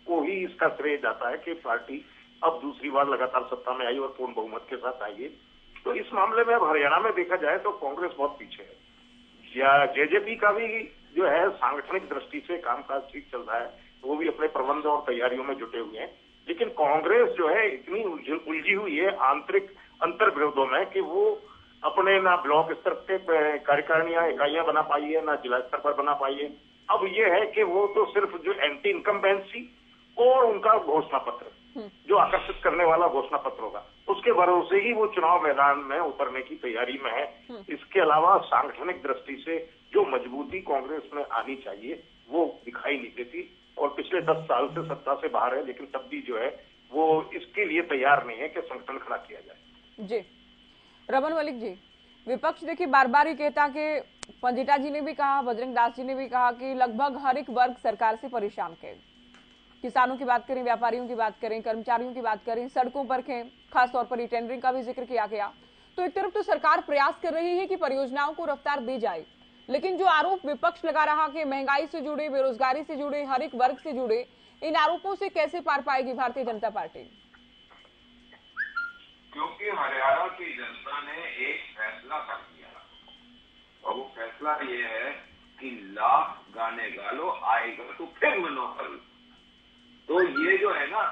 को ही इसका श्रेय जाता है कि पार्टी अब दूसरी बार लगातार सत्ता में आई और पूर्ण बहुमत के साथ आई है। तो इस मामले में अब हरियाणा में देखा जाए तो कांग्रेस बहुत पीछे है। या जेजेपी का भी जो है सांगठनिक दृष्टि से कामकाज ठीक चल रहा है, वो भी अपने प्रबंध और तैयारियों में जुटे हुए हैं। लेकिन कांग्रेस जो है इतनी उलझी हुई है आंतरिक अंतर्विरोधों में कि वो अपने ना ब्लॉक स्तर पे कार्यकारिणियां इकाइयां बना पाई है, ना जिला स्तर पर बना पाई है। अब ये है कि वो तो सिर्फ जो एंटी इनकम्बेंसी और उनका घोषणा पत्र, जो आकर्षित करने वाला घोषणा पत्र होगा, उसके भरोसे ही वो चुनाव मैदान में उतरने की तैयारी में है। इसके अलावा सांगठनिक दृष्टि से जो मजबूती कांग्रेस में आनी चाहिए वो दिखाई नहीं देती और पिछले 10 साल से सत्ता से बाहर है, लेकिन तब भी जो है वो इसके लिए तैयार नहीं है कि संगठन खड़ा किया जाए। जी रमन मलिक जी, विपक्ष देखिए बार बार ही कहता कि पंजिटा जी ने भी कहा, बजरंग दास जी ने भी कहा कि लगभग हर एक वर्ग सरकार से परेशान है। किसानों की बात करें, व्यापारियों की बात करें, कर्मचारियों की बात करें, सड़कों पर के खासतौर पर टेंडरिंग का भी जिक्र किया गया। तो एक तरफ तो सरकार प्रयास कर रही है कि परियोजनाओं को रफ्तार दी जाए, लेकिन जो आरोप विपक्ष लगा रहा कि महंगाई से जुड़े, बेरोजगारी से जुड़े, हर एक वर्ग से जुड़े, इन आरोपों से कैसे पार पाएगी भारतीय जनता पार्टी? क्योंकि हरियाणा की जनता ने एक फैसला कर लिया और वो फैसला ये है कि लाख गाने गा लो, आएगा तो फिर मनोहर। तो ये जो है ना,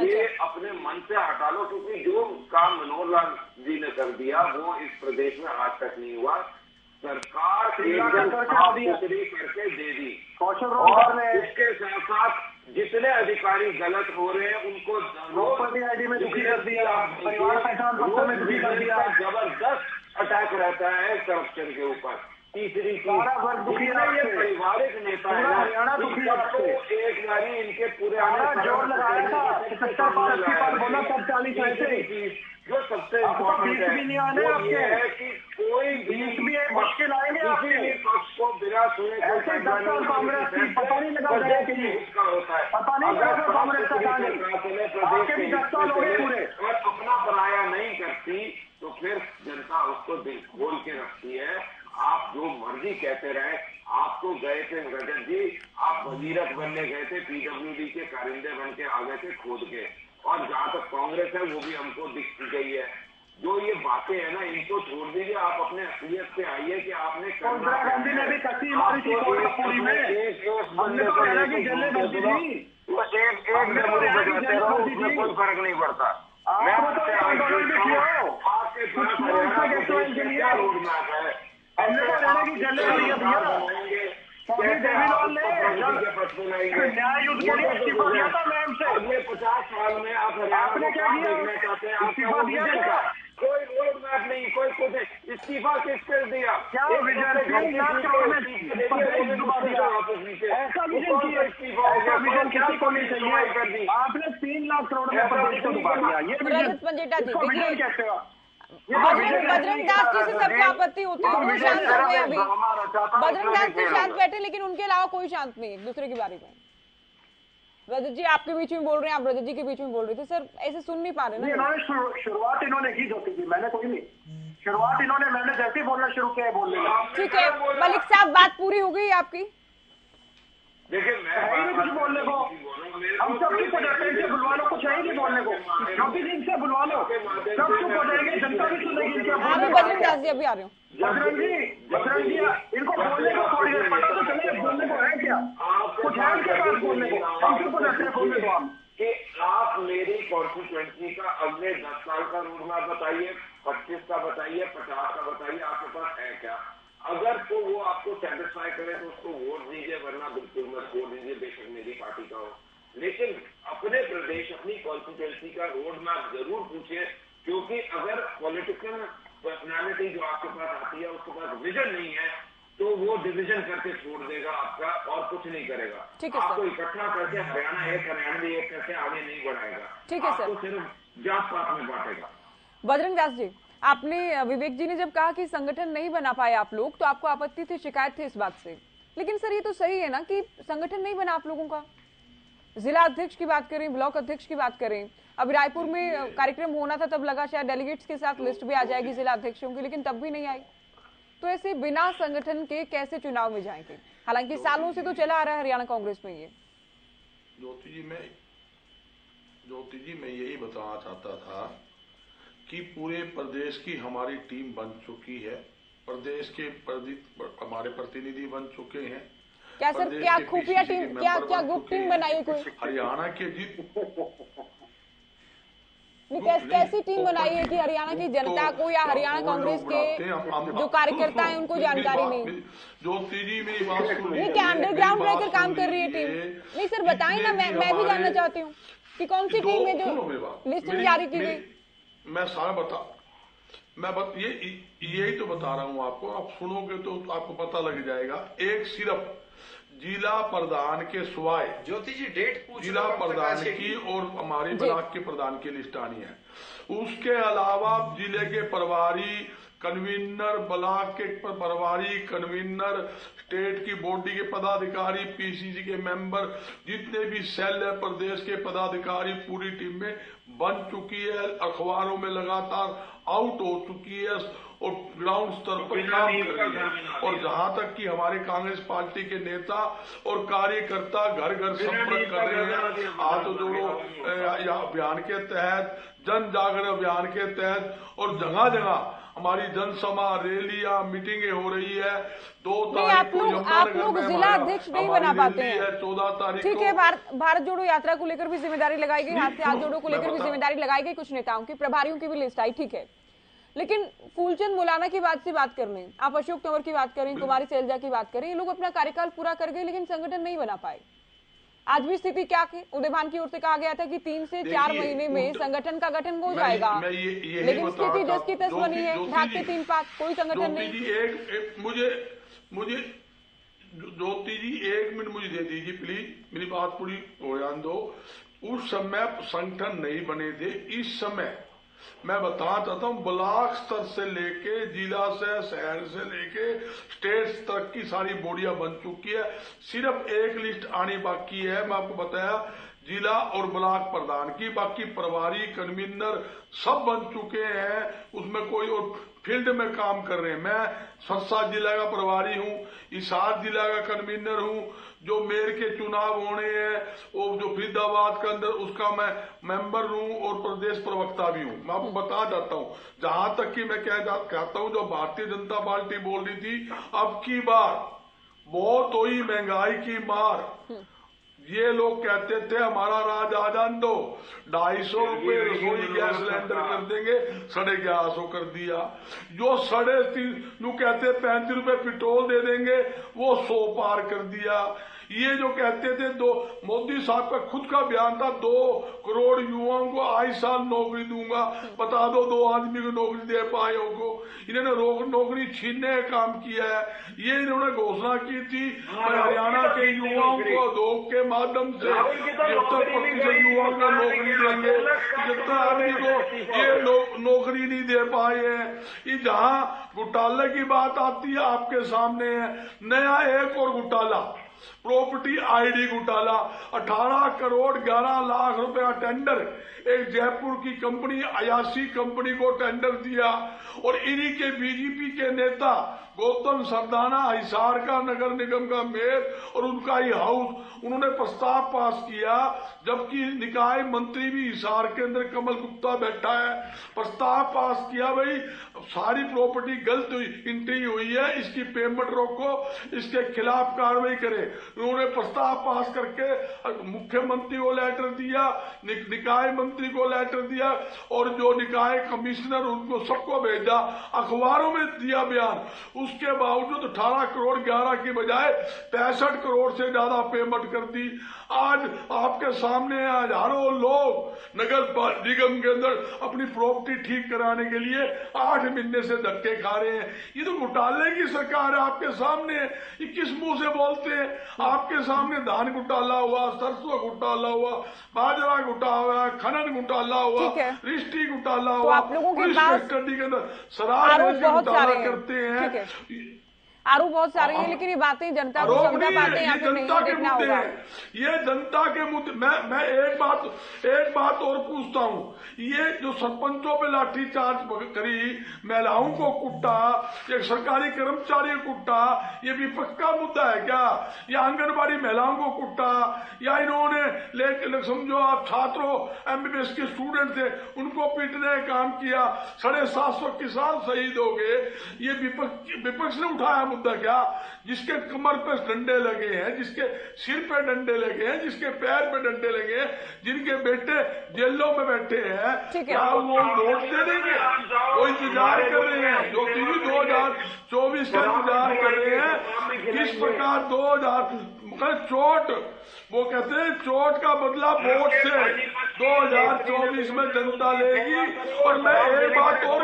ये अपने मन से हटा लो, क्योंकि जो काम मनोहर लाल जी ने कर दिया वो इस प्रदेश में आज तक नहीं हुआ। सरकार करके दे दी और इसके साथ साथ जितने अधिकारी गलत हो रहे हैं उनको आईडी में दुखी कर दिया, परिवार पहचान पत्र में दुखी कर दिया। जबरदस्त अटैक रहता है करप्शन के ऊपर। तीसरी चीज, ये पारिवारिक नेता है, हरियाणा दुखी है। एक बारी इनके पूरे जोर लगाया था 70 बोला, सब 40 आए थे। जो सबसे इम्पोर्टेंट है वो ये है कि कोई भी एक मुश्किल आएंगे किसी भी पक्ष को बिना सुने ऐसे कांग्रेस की पता नहीं लगा उसका होता है। पता नहीं लगा कांग्रेस का पूरे और अपना पराया नहीं करती तो फिर जनता उसको दिल खोल के रखती है। आप जो मर्जी कहते रहे, आप तो गए थे रजत जी, आप वजीरत बनने गए थे, पीडब्ल्यूडी के कारिंदे बन के आ गए थे खोद के। और जहाँ तक कांग्रेस है वो भी हमको दिख गई है। जो ये बातें है ना, इनको छोड़ दीजिए, आप अपने असलियत से आइए कि आपने इंदिरा गांधी ने भी कसी मारी थी कोल्हापुरी में, हमने तो कहना कि जल्ले बंदी थी, एक मेमोरी बजाते रहो, उसमें कोई फर्क नहीं पड़ता। मैं आपके क्या रोड मैप है? हमने तो कहना कि जल्ले भैया न्याय युद्ध के लिए इस्तीफा दिया था मैम से। अगले 50 साल में आप हरियाणा क्या देखना चाहते हैं? इस्तीफा दिया था? कोई रोड मैप नहीं, कोई कुछ इस्तीफा किसके दिया? क्या विजन ऐसा विजन किसी को नहीं चाहिए। आपने 3 लाख करोड़ में प्रदेश को डुबा दिया, ये विजन कहते हो? बजरंग दास जी से सबको आपत्ति होती है, वो शांत हो गए अभी। बजरंग दास जी शांत बैठे, लेकिन उनके अलावा कोई शांत नहीं एक दूसरे के बारे में। रजत जी आपके बीच में बोल रहे हैं, आप रजत जी के बीच में बोल रहे थे सर, ऐसे सुन नहीं पा रहे ना। इन्होंने शुरुआत इन्होंने की ज्योति जी, मैंने कोई नहीं शुरुआत इन्होंने, मैंने जैसे ही बोलना शुरू किया बोलने लगा। ठीक है मलिक साहब, बात पूरी हो गई आपकी? देखिए मैं कुछ बोलने को, हम सब चुप हो जाते हैं, इनसे बुलवा लो, कुछ है ही नहीं बोलने को, क्योंकि इनसे बुलवा लो सब चुप हो जाएंगे, जनता भी सुनेगी इनके। बजरंग दास जी अभी आ रहे हो। बजरंग जी इनको बोलने को थोड़ी देर पता तो चले, बोलने को है क्या, कुछ है इनके पास बोलने को, हम चुप हो जाते हैं बोलने को। हम कि आप मेरी कॉन्स्टिट्यूएंसी का अगले 10 साल का रोड मैप बताइए, 25 का बताइए, 50 का बताइए, आपके पास है क्या? अगर तो वो आपको सेटिस्फाई करे तो उसको वोट दीजिए, वरना बिल्कुल मत वोट दीजिए, बेशक मेरी पार्टी का हो। लेकिन अपने प्रदेश, अपनी कॉन्स्टिट्यूएंसी का रोड मैप जरूर पूछिए, क्योंकि अगर पॉलिटिकल पर्सनालिटी जो आपके पास आती है उसके पास विजन नहीं है तो वो डिवीजन करके छोड़ देगा आपका और कुछ नहीं करेगा। आपको इकट्ठा करके हरियाणा एक, हरियाणवी एक करके आगे नहीं बढ़ाएगा। ठीक है सर, आपको सिर्फ जात पात में बांटेगा। बजरंग दास जी, आपने विवेक जी ने जब कहा कि संगठन नहीं बना पाए आप लोग, तो आपको आपत्ति थी, शिकायत थी इस बात से, लेकिन सर ये तो सही है ना कि संगठन नहीं बना आप लोगों का। जिला अध्यक्ष की बात करें, ब्लॉक अध्यक्ष की बात करें, अभी रायपुर में कार्यक्रम होना था, तब लगा शायद डेलीगेट्स के साथ लिस्ट भी आ जाएगी जिला अध्यक्षों की, लेकिन तब भी नहीं आई। तो ऐसे बिना संगठन के कैसे चुनाव में जाएंगे? हालांकि सालों से तो चला आ रहा है हरियाणा कांग्रेस में ये। ज्योति जी मैं यही बताना चाहता था कि पूरे प्रदेश की हमारी टीम बन चुकी है, प्रदेश के हमारे प्रतिनिधि बन चुके हैं। क्या सर, क्या खुफिया टीम, क्या गुप्त टीम बनाई है कोई? हरियाणा के कैसी टीम बनाई है कि हरियाणा की जनता को या हरियाणा कांग्रेस के जो कार्यकर्ता हैं उनको जानकारी नहीं? ज्योति जी मेरी बात सुनिए। क्या अंडरग्राउंड रहकर काम कर रही है टीम? नहीं सर बताएं ना, मैं भी जानना चाहती हूँ कि कौन सी टीम है जो लिस्ट जारी की गई। मैं सारा यही तो बता रहा हूँ आपको, आप सुनोगे तो आपको पता लग जाएगा। एक सिर्फ जिला प्रधान के सिवाय, ज्योति जी डेट पूछ, जिला प्रधान की और हमारे ब्लॉक के प्रधान की लिस्ट आनी है। उसके अलावा जिले के प्रभारी, कन्वीनर, ब्लॉक के प्रभारी, कन्वीनर, स्टेट की बॉडी के पदाधिकारी, पीसीसी के मेंबर, जितने भी सेल है प्रदेश के पदाधिकारी पूरी टीम में बन चुकी है, अखबारों में लगातार आउट हो चुकी है और ग्राउंड स्तर पर काम कर रही है। और जहां तक कि हमारे कांग्रेस पार्टी के नेता और कार्यकर्ता घर घर संपर्क कर रहे हैं, हाथ जोड़ो अभियान के तहत, जन जागरण अभियान के तहत, और जगह जगह हमारी जनसभा, रैलियां, मीटिंगें हो रही है। 2 तारीख को आप लोग जिला अध्यक्ष नहीं बना पाते हैं, 14 तारीख ठीक है। भारत जोड़ो यात्रा को लेकर भी जिम्मेदारी लगाई गई, हाथ से हाथ जोड़ो को लेकर भी जिम्मेदारी लगाई गई, कुछ नेताओं की, प्रभारियों की भी लिस्ट आई, ठीक है। लेकिन फूलचंद मौलाना की बात से बात कर लें, आप अशोक तंवर की बात करें, कुमारी सैलजा की बात करें, ये लोग अपना कार्यकाल पूरा कर गए लेकिन संगठन नहीं बना पाए। आज भी स्थिति क्या है? उदयभान की ओर से कहा गया था कि 3 से 4 महीने में संगठन का गठन हो जाएगा, लेकिन स्थिति जस की तस बनी है, ढाकते 3 पात, कोई संगठन नहीं। मुझे ज्योति जी 1 मिनट मुझे दे दीजिए प्लीज, मेरी बात पूरी हो जाने दो। उस समय संगठन नहीं बने थे, इस समय मैं बताना चाहता हूं ब्लॉक स्तर से लेके जिला से, शहर से लेके स्टेट तक की सारी बॉडियां बन चुकी है। सिर्फ एक लिस्ट आनी बाकी है, मैं आपको बताया, जिला और ब्लॉक प्रधान की, बाकी प्रभारी, कन्वीनर सब बन चुके हैं। उसमें कोई और फील्ड में काम कर रहे हैं। मैं सरसा जिला का प्रभारी हूं, हिसार जिला का कन्वीनर हूं, जो मेयर के चुनाव होने हैं वो जो फरीदाबाद के अंदर उसका मैं मेंबर हूं और प्रदेश प्रवक्ता भी हूं। मैं आपको बता जाता हूं, जहां तक कि मैं कहता हूं, जो भारतीय जनता पार्टी बोल रही थी अब की बार बहुत हुई महंगाई की मार, ये लोग कहते थे हमारा राज आ जान दो, 250 रुपए रसोई गैस सिलेंडर कर देंगे, 1150 कर दिया। जो 3.5 कहते 35 रुपए पेट्रोल दे देंगे, वो 100 पार कर दिया। ये जो कहते थे, मोदी साहब का खुद का बयान था 2 करोड़ युवाओं को आए साल नौकरी दूंगा, बता दो 2 आदमी को नौकरी दे पाए को। इन्होंने नौकरी छीनने का काम किया है। ये इन्होंने घोषणा की थी हरियाणा के युवाओं को उद्योग के माध्यम से 70% युवाओं को नौकरी देंगे, 70 आदमी को ये नौकरी नहीं दे पाए हैं। ये जहां घोटाले की बात आती है आपके सामने है नया एक और घोटाला, प्रॉपर्टी आईडी घोटाला। 18 करोड़ 11 लाख रुपया टेंडर एक जयपुर की कंपनी अयासी कंपनी को टेंडर दिया और इन्हीं के बीजेपी के नेता गौतम सरदाना, हिसार का नगर निगम का मेयर और उनका ही हाउस, उन्होंने प्रस्ताव पास किया, जबकि निकाय मंत्री भी हिसार के अंदर कमल गुप्ता बैठा है। प्रस्ताव पास किया, भाई सारी प्रॉपर्टी गलत एंट्री हुई है, इसकी पेमेंट रोको, इसके खिलाफ कार्रवाई करे। उन्होंने प्रस्ताव पास करके मुख्यमंत्री को लेटर दिया, निकाय मंत्री को लेटर दिया और जो निकाय कमिश्नर उनको सबको भेजा, अखबारों में दिया बयान। उसके बावजूद 18 करोड़ 11 की बजाय 65 करोड़ से ज्यादा पेमेंट कर दी। आज आपके सामने हजारों लोग नगर निगम के अंदर अपनी प्रॉपर्टी ठीक कराने के लिए 8 महीने से धक्के खा रहे हैं। ये तो घोटाले की सरकार है आपके सामने। ये किस मुंह से बोलते हैं? आपके सामने धान घोटाला हुआ, सरसों घोटाला हुआ, बाजरा घोटाला हुआ, खनन घोटाला हुआ, रिश्ती घोटाला हुआ, पुलिस कस्टडी के अंदर शराब घोटाला करते हैं। आरोप बहुत सारे हैं, लेकिन ये बातें जनता को समझा पाते हैं या फिर नहीं, देखना होगा। ये जनता के मुद्दे। मैं एक बात और पूछता हूँ, ये जो सरपंचों पे लाठीचार्ज करी, महिलाओं को कुटा, एक सरकारी कर्मचारी को कुटा, ये विपक्ष का मुद्दा है क्या? या आंगनबाड़ी महिलाओं को कुटा, या इन्होंने समझो आप छात्रों एमबीबीएस के स्टूडेंट थे उनको पीटने का काम किया, 750 किसान शहीद हो गए। ये विपक्ष ने उठाया मुद्दा क्या? जिसके कमर पे डंडे लगे हैं, जिसके सिर पे डंडे लगे हैं, जिसके पैर पे डंडे लगे हैं, जिनके बेटे जेलों में बैठे हैं, क्या वो वोट दे देंगे? वो इंतजार कर रहे हैं, जो 2024 का इंतजार कर रहे हैं। किस प्रकार 2000 चोट, वो कहते हैं चोट का बदला वोट से, 2024 में जनता लेगी। और मैं एक बात और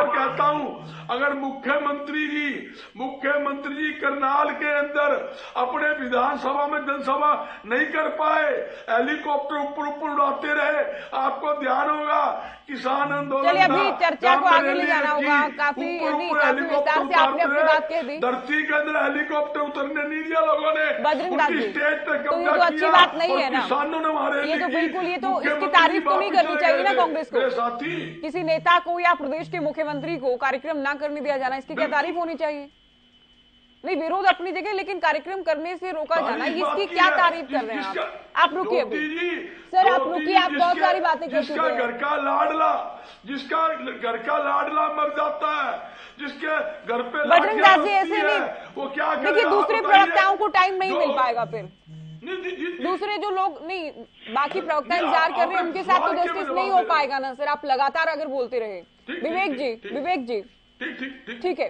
कहता हूँ, अगर मुख्यमंत्री जी करनाल के अंदर अपने विधानसभा में जनसभा नहीं कर पाए, हेलीकॉप्टर ऊपर उड़ाते रहे, आपको ध्यान होगा किसान आंदोलन। चलिए अभी चर्चा को आगे ले जाना होगा, काफी विस्तार से आपने अपनी बात कह दी। धरती के अंदर हेलीकॉप्टर उतरने नहीं दिया लोगों ने, बजरंग दास जी, स्टेज तक तो ये तो अच्छी बात नहीं है ना, किसानों ने हमारे ये तो बिल्कुल, ये तो इसकी तारीफ तो नहीं करनी चाहिए ना कांग्रेस को। साथी, किसी नेता को या प्रदेश के मुख्यमंत्री को कार्यक्रम ना करने दिया जाना, इसकी क्या तारीफ होनी चाहिए? नहीं, विरोध अपनी जगह, लेकिन कार्यक्रम करने से रोका जाना, इसकी क्या तारीफ कर रहे हैं आप? रुकिए अभी सर, आप रुकिए, आप बहुत सारी बातें कर चुके हैं। जिसका घर का लाडला मर जाता है, जिसके घर पे बजरंग दास जी ऐसे नहीं, वो क्या देखिए दूसरे प्रवक्ताओं को टाइम नहीं मिल पाएगा, फिर दूसरे जो लोग नहीं, बाकी प्रवक्ता इंतजार कर रहे हैं, उनके साथ तो जस्टिस नहीं हो पाएगा ना सर, आप लगातार अगर बोलते रहे। विवेक जी ठीक है,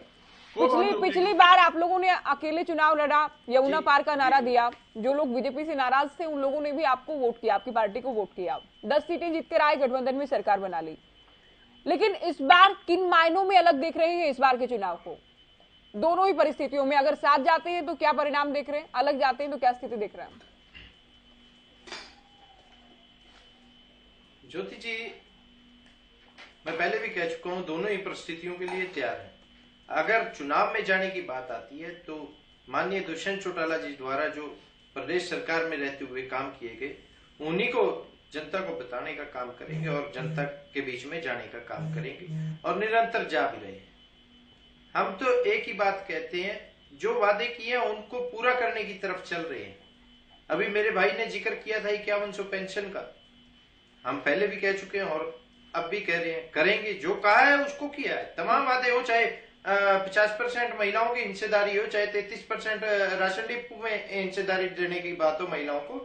पिछली बार आप लोगों ने अकेले चुनाव लड़ा, यमुना पार का नारा दिया, जो लोग बीजेपी से नाराज थे उन लोगों ने भी आपको वोट किया, आपकी पार्टी को वोट किया, 10 सीटें जीतकर आए, गठबंधन में सरकार बना ली। लेकिन इस बार किन मायनों में अलग देख रहे हैं इस बार के चुनाव को? दोनों ही परिस्थितियों में अगर साथ जाते हैं तो क्या परिणाम देख रहे हैं, अलग जाते हैं तो क्या स्थिति देख रहे हैं? ज्योति जी, मैं पहले भी कह चुका हूं, दोनों ही परिस्थितियों के लिए तैयार है। अगर चुनाव में जाने की बात आती है तो माननीय दुष्यंत चौटाला जी द्वारा जो प्रदेश सरकार में रहते हुए काम किए गए, उन्हीं को जनता को बताने का काम करेंगे और जनता के बीच में जाने का काम करेंगे और निरंतर जा भी रहे हैं। हम तो एक ही बात कहते हैं, जो वादे किए हैं उनको पूरा करने की तरफ चल रहे हैं। अभी मेरे भाई ने जिक्र किया था 5100 पेंशन का, हम पहले भी कह चुके हैं और अब भी कह रहे हैं, करेंगे, जो कहा है उसको किया है। तमाम वादे हो, चाहे 50% महिलाओं की हिस्सेदारी हो, चाहे 33% राशन डिपो में हिस्सेदारी देने की बात हो महिलाओं को,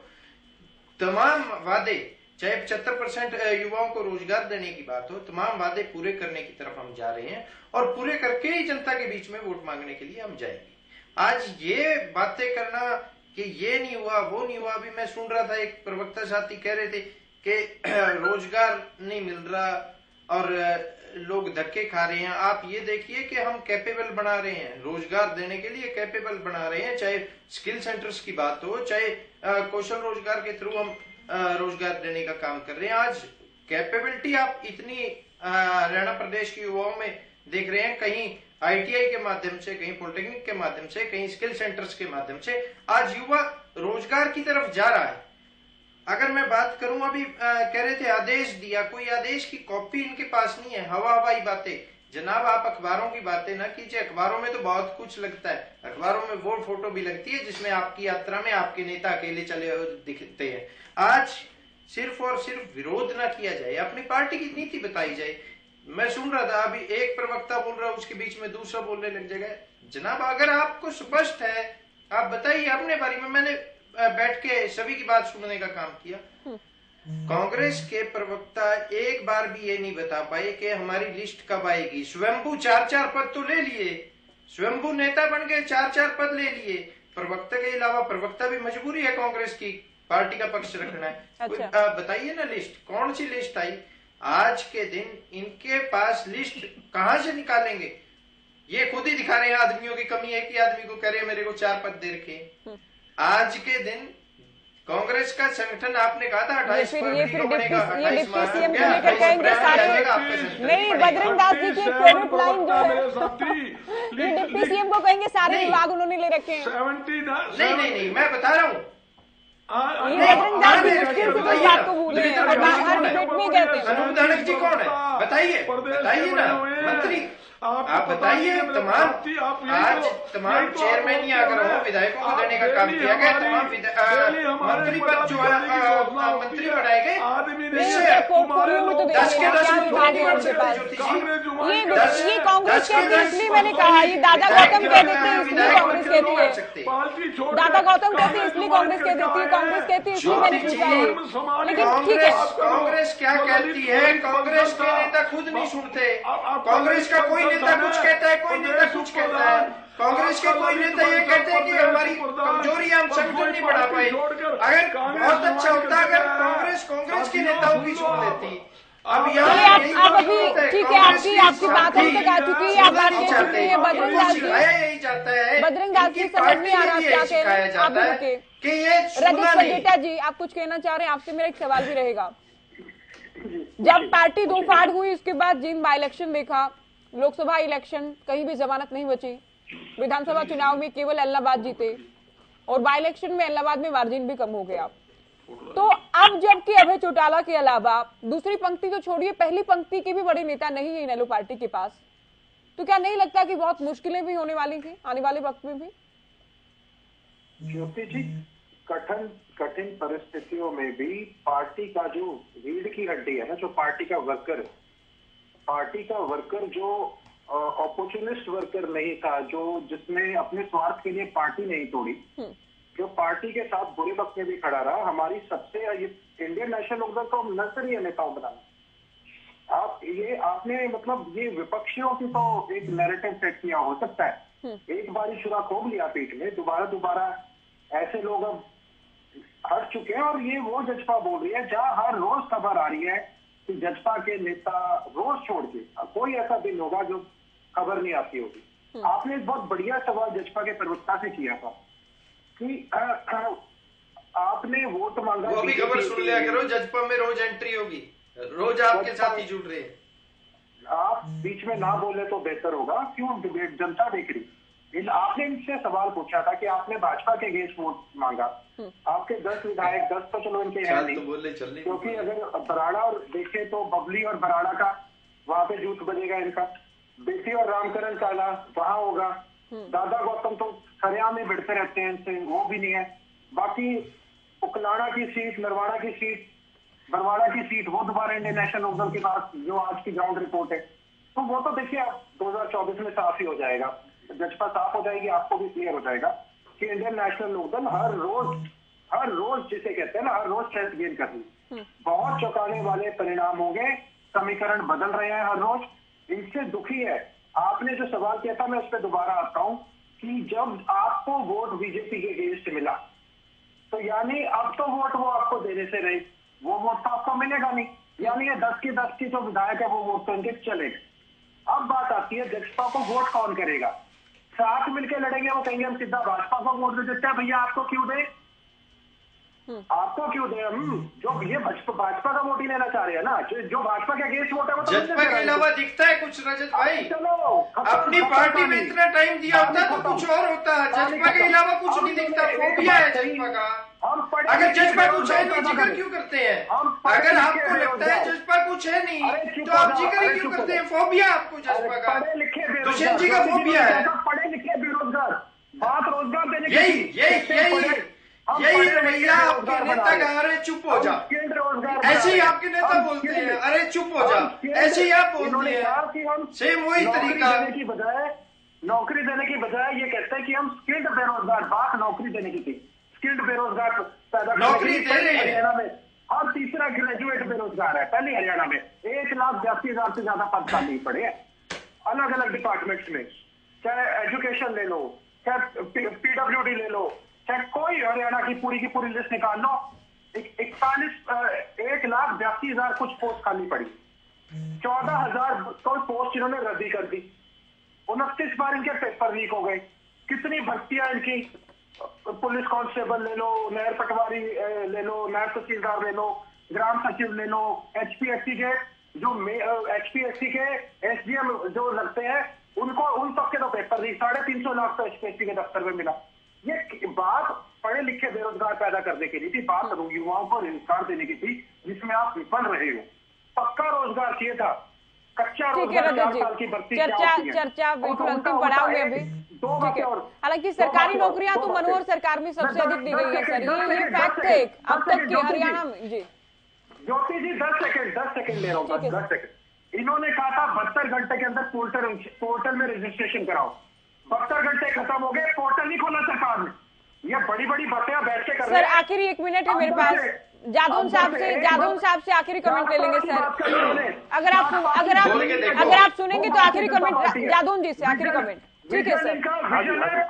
तमाम वादे, चाहे 75% युवाओं को रोजगार देने की बात हो, तमाम वादे पूरे करने की तरफ हम जा रहे हैं और पूरे करके ही जनता के बीच में वोट मांगने के लिए हम जाएंगे। आज ये बातें करना कि ये नहीं हुआ, वो नहीं हुआ, अभी मैं सुन रहा था एक प्रवक्ता साथी कह रहे थे कि रोजगार नहीं मिल रहा और लोग धक्के खा रहे हैं। आप ये देखिए कि हम कैपेबल बना रहे हैं, रोजगार देने के लिए कैपेबल बना रहे हैं, चाहे स्किल सेंटर्स की बात हो, चाहे कौशल रोजगार के थ्रू हम रोजगार देने का काम कर रहे हैं। आज कैपेबिलिटी आप इतनी हरियाणा प्रदेश के युवाओं में देख रहे हैं, कहीं ITI के माध्यम से, कहीं पॉलिटेक्निक के माध्यम से, कहीं स्किल सेंटर्स के माध्यम से आज युवा रोजगार की तरफ जा रहा है। अगर मैं बात करूं, अभी कह रहे थे आदेश दिया, कोई आदेश की कॉपी इनके पास नहीं है, हवाई बातें। जनाब, आप अखबारों की बातें ना कीजिए, अखबारों में तो बहुत कुछ लगता है, अखबारों में वो फोटो भी लगती है जिसमें आपकी यात्रा में आपके नेता अकेले चले दिखते हैं। आज सिर्फ और सिर्फ विरोध ना किया जाए, अपनी पार्टी की नीति बताई जाए। मैं सुन रहा था अभी एक प्रवक्ता बोल रहा है, उसके बीच में दूसरा बोलने लग जाएगा। जनाब, अगर आपको स्पष्ट है आप बताइए अपने बारे में। मैंने बैठ के सभी की बात सुनने का काम किया। कांग्रेस के प्रवक्ता एक बार भी ये नहीं बता पाए कि हमारी लिस्ट कब आएगी। स्वयंभू 4-4 पद तो ले लिए, स्वयंभू नेता बन के 4-4 पद ले लिए। प्रवक्ता के अलावा, प्रवक्ता भी मजबूरी है कांग्रेस की, पार्टी का पक्ष रखना है। अच्छा। बताइए ना लिस्ट, कौन सी लिस्ट आई? आज के दिन इनके पास लिस्ट कहां से निकालेंगे? ये खुद ही दिखा रहे हैं आदमियों की कमी है कि आदमी को कह रहे हैं मेरे को 4 पद दे रखे। आज के दिन कांग्रेस का संगठन आपने कहा था 28 ये डिप्टी सीएम को लेकर कहेंगे सारे। नहीं, बजरंग दास जी की फेवरेट लाइन जो है, ये डिप्टी सीएम को कहेंगे सारे विभाग उन्होंने ले रखे हैं। नहीं, मैं बता रहा हूँ, बजरंग दास जी मुश्किल से इस बात को भूले हैं, हर डिबेट में कहते हैं। अनूप धानक जी कौन है? बताइए ना मंत्री, आप बताइए। आज तमाम चेयरमैन ही अगर हो, विधायकों को देने का काम किया गया, तमाम मंत्री पद जो है मंत्री बनाए गए, ये कांग्रेस कहती है इसलिए मैंने कहा, ये दादा गौतम कह देते हैं इसलिए कांग्रेस कहती है, दादा गौतम कहते हैं इसलिए कांग्रेस कह देती है, कांग्रेस कहती है इसलिए मैंने मोदी जी, कांग्रेस क्या कहती है? कांग्रेस के नेता खुद नहीं सुनते। कांग्रेस का कोई नेता कुछ कहता है, कोई नेता कुछ कहता है। कांग्रेस के कोई नेता ये कहते हैं कि हमारी कमजोरी हम संगठन नहीं बढ़ा पाए। अगर बहुत अच्छा होता अगर कांग्रेस के नेताओं की सुन लेती। अब यहाँ आप अभी ठीक है, आपकी बात हम तक आ चुकी है, आप बात कह चुके हैं। बजरंग दास जी, यही जाता है, बजरंग दास जी समझ नहीं आ रहा आप क्या कह रहे हैं। आप रुके कि ये रजत पंडिता जी, आप कुछ कहना चाह रहे हैं? आपसे मेरा एक सवाल भी रहेगा। जब पार्टी दो फाड़ हुई, उसके बाद जिन बाई इलेक्शन देखा, लोकसभा इलेक्शन कहीं भी जमानत नहीं बची, विधानसभा चुनाव में केवल इलाहाबाद जीते और बाई इलेक्शन में इलाहाबाद में मार्जिन भी कम हो गया। तो अब जबकि अभय चौटाला के अलावा दूसरी पंक्ति तो छोड़िए, पहली पंक्ति के भी बड़े नेता नहीं है इनेलो पार्टी के पास, तो क्या नहीं लगता कि बहुत मुश्किलें भी होने वाली थी आने वाले वक्त में भी? ज्योति जी, कठिन परिस्थितियों में भी पार्टी का जो रीढ़ की हड्डी है ना, जो पार्टी का वर्कर जो अपॉर्चुनिस्ट वर्कर नहीं था, जिसने अपने स्वार्थ के लिए पार्टी नहीं तोड़ी, जो पार्टी के साथ बुरे वक्त में भी खड़ा रहा, हमारी सबसे इंडियन नेशनल लोकदल को नर्सरी नेताओं बनाना। आपने मतलब ये विपक्षियों की तो एक नैरेटिव सेट किया हो सकता है, एक बारी छुरा खोल लिया पीठ में, दोबारा ऐसे लोग अब हट चुके हैं। और ये वो जजपा बोल रही है जहां हर रोज खबर आ रही है कि जजपा के नेता रोज छोड़ के कोई ऐसा दिन होगा जो खबर नहीं आती होगी। आपने एक बहुत बढ़िया सवाल जजपा के प्रवक्ता से किया था कि आपने वोट मांगा, वो भी खबर सुन लिया करो, जजपा में रोज एंट्री होगी, रोज आपके साथ ही जुड़ रहे हैं। आप बीच में ना बोले तो बेहतर होगा, क्यों डिबेट जनता देख रही। आपने इनसे सवाल पूछा था कि आपने भाजपा के अगेंस्ट वोट मांगा, आपके 10 विधायक, 10 तो चलो इनके हैं नहीं, क्योंकि अगर बराड़ा और देखे तो बबली और बराड़ा का वहां पे जूट बजेगा इनका, बेटी और रामकरण काला वहां होगा, दादा गौतम तो सरेआम में भिड़ते रहते हैं इनसे, वो भी नहीं है। बाकी उकलाड़ा की सीट, नरवाड़ा की सीट, बरवाड़ा की सीट, वो दोबारा इंडियन नेशनल लोकदल के पास जो आज की ग्राउंड रिपोर्ट है, तो वो तो देखिए आप 2024 में साफ ही हो जाएगा, जजपा साफ हो जाएगी, आपको भी क्लियर हो जाएगा कि इंडियन नेशनल लोकदल हर रोज जिसे कहते हैं ना, हर रोज स्ट्रेंथ गेन कर रही। बहुत चौंकाने वाले परिणाम होंगे, समीकरण बदल रहे हैं हर रोज, इनसे दुखी है। आपने जो सवाल किया था, मैं उस पर दोबारा आता हूं कि जब आपको वोट बीजेपी के अगेंस्ट मिला, तो यानी अब तो वोट वो आपको देने से रहे, वो वोट तो आपको मिलेगा नहीं, यानी ये 10 की 10 की जो विधायक है वो वोट तो इनके चलेगा। अब बात आती है जजपा को वोट कौन करेगा, साथ मिलकर लड़ेंगे, वो कहेंगे हम सीधा भाजपा को वोट दे देते हैं, भैया आपको क्यों दे, आपको क्यों दे हम, जो ये भाजपा का वोट ही लेना चाह रहे हैं ना, जो भाजपा के अगेंस्ट वोट है वो जजपा के अलावा दिखता है कुछ रजत भाई? चलो अपनी पार्टी में इतना टाइम दिया होता तो कुछ और होता, जजपा के अलावा कुछ नहीं दिखता, फोबिया है जजपा का। अगर जजपा कुछ है नहीं, जिक्र क्यों करते हैं? अगर आपको लगता है जजपा कुछ है नहीं तो आप जिक्र ही क्यों करते हैं? फोबिया आपको जजपा का, दुष्यंत जी का फोबिया है। पढ़े लिखे बेरोजगार, बात रोजगार देने यही रवैया आपके नेता का, अरे चुप हो जा, ऐसे ही आपके नेता बोलते हैं, अरे चुप हो जा, ऐसे ही आप बोलते हैं, सेम वही तरीका। नौकरी देने की बजाय ये कहते हैं कि हम स्किल्ड बेरोजगार, बात नौकरी देने की थी, स्किल्ड बेरोजगार पैदा नौकरी दे रहे हैं हरियाणा में, और तीसरा ग्रेजुएट बेरोजगार है पहले हरियाणा में, 1,82,000 से ज्यादा पद खाली पड़े हैं अलग अलग डिपार्टमेंट्स में, चाहे एजुकेशन ले लो, चाहे पीडब्ल्यूडी ले लो, चाहे कोई हरियाणा की पूरी लिस्ट निकाल लो, 1,82,000 कुछ पोस्ट खाली पड़ी, 14,000 कोई पोस्ट इन्होंने रद्दी कर दी, 29 बार इनके पेपर लीक हो गए, कितनी भर्तियां इनकी, पुलिस कांस्टेबल ले लो, नहर पटवारी ले लो, नहर तहसीलदार ले लो, ग्राम सचिव ले लो, एचपीएससी के एसडीएम जो लगते हैं उनको, उन तक के तो पेपर दी, 350 लाख तो एचपीएससी के दफ्तर में मिला। ये बात पढ़े लिखे बेरोजगार पैदा करने की नहीं थी, बात युवाओं को रोजगार देने की थी, जिसमें आप विफल रहे हो। पक्का रोजगार चाहिए था, कच्चा रोजगार 4 साल की भर्ती चर्चा बिल्कुल अंतिम पड़ाव में अभी, ठीक है। हालांकि सरकारी नौकरियां तो मनोहर सरकार में सबसे अधिक दी गई है सर, ये फैक्ट है अब तक के हरियाणा में। जी ज्योति जी 10 सेकंड ले रहा हूँ, 10 सेकंड। इन्होंने कहा था 72 घंटे के अंदर पोर्टल में रजिस्ट्रेशन कराओ, 72 घंटे खत्म हो गए, पोर्टल नहीं खोला सरकार ने, ये बड़ी बड़ी बातें आप बैठ के कर सर रहे हैं। आखिरी 1 मिनट है मेरे पास, जादौन साहब से आखिरी कमेंट ले लेंगे सर। अगर आप सुनेंगे तो आखिरी कमेंट जादौन जी से, आखिरी कमेंट, ठीक है सर।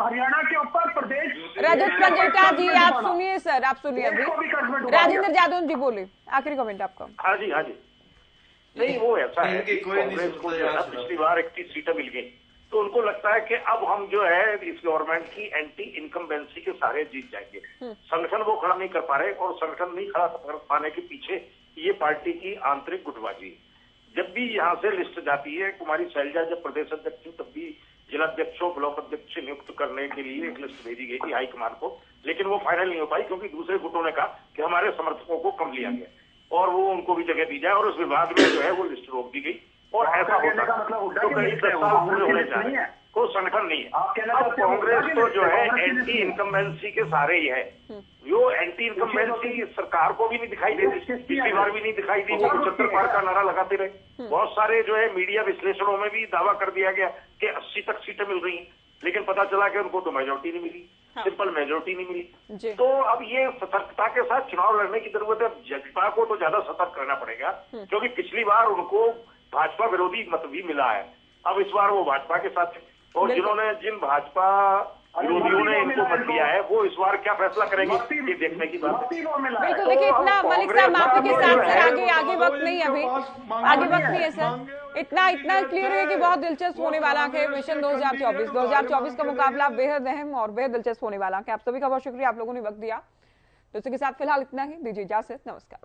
हरियाणा के ऊपर प्रदेश रजत पंजटा जी आप सुनिए सर, आप सुनिए अभी राजेंद्र जादौन जी बोले, आखिरी कमेंट आपका। हाँ जी, हाँ जी। नहीं, वो ऐसा है इनकी कि कोई नहीं कांग्रेस को सुनता जो है यार, पिछली बार 31 सीटें मिल गई, तो उनको लगता है कि अब हम जो है इस गवर्नमेंट की एंटी इनकम्बेंसी के सारे जीत जाएंगे। संगठन वो खड़ा नहीं कर पा रहे, और संगठन नहीं खड़ा कर पाने के पीछे ये पार्टी की आंतरिक गुटबाजी है। जब भी यहाँ से लिस्ट जाती है, कुमारी शैलजा जब प्रदेश अध्यक्ष थी, तब भी जिलाध्यक्षों ब्लॉक अध्यक्ष नियुक्त करने के लिए एक लिस्ट भेजी गई थी हाईकमान को, लेकिन वो फाइनल नहीं हो पाई क्योंकि दूसरे गुटों ने कहा कि हमारे समर्थकों को कम लिया गया और वो उनको भी जगह दी जाए, और उस विभाग में जो है वो लिस्ट रोक दी गई। और ऐसा होता है तो करीब 10 साल पूरे होने जा रहे हैं, कोई संगठन नहीं है। अब कांग्रेस तो जो है एंटी इनकम्बेंसी के सहारे ही है। वो एंटी इनकम्बेंसी सरकार को भी नहीं दिखाई देती, पिछली बार भी नहीं दिखाई दी, वो 75 पार का नारा लगाते रहे। बहुत सारे जो है मीडिया विश्लेषणों में भी दावा कर दिया गया कि 80 तक सीटें मिल रही हैं, लेकिन पता चला कि उनको तो मेजोरिटी नहीं मिली, सिंपल मेजोरिटी नहीं मिली। तो अब ये सतर्कता के साथ चुनाव लड़ने की जरूरत है। भाजपा को तो ज्यादा सतर्क रहना पड़ेगा, क्योंकि पिछली बार उनको भाजपा विरोधी मत भी मिला है। अब इस बार वो भाजपा के साथ है, और जिन भाजपा विरोधियों ने इनको मत दिया है, वो इस बार क्या फैसला करेंगे ये देखने की बात है। बिल्कुल, देखिए इतना मलिक साहब माफी के साथ सर आगे वक्त नहीं है, अभी आगे वक्त नहीं है सर। इतना क्लियर है कि बहुत दिलचस्प होने वाला है मिशन 2024 का मुकाबला बेहद अहम और बेहद दिलचस्प होने वाला है। आप सभी का बहुत शुक्रिया, आप लोगों ने वक्त दिया। तो इसके साथ फिलहाल इतना ही, दीजिए इजाजत, नमस्कार।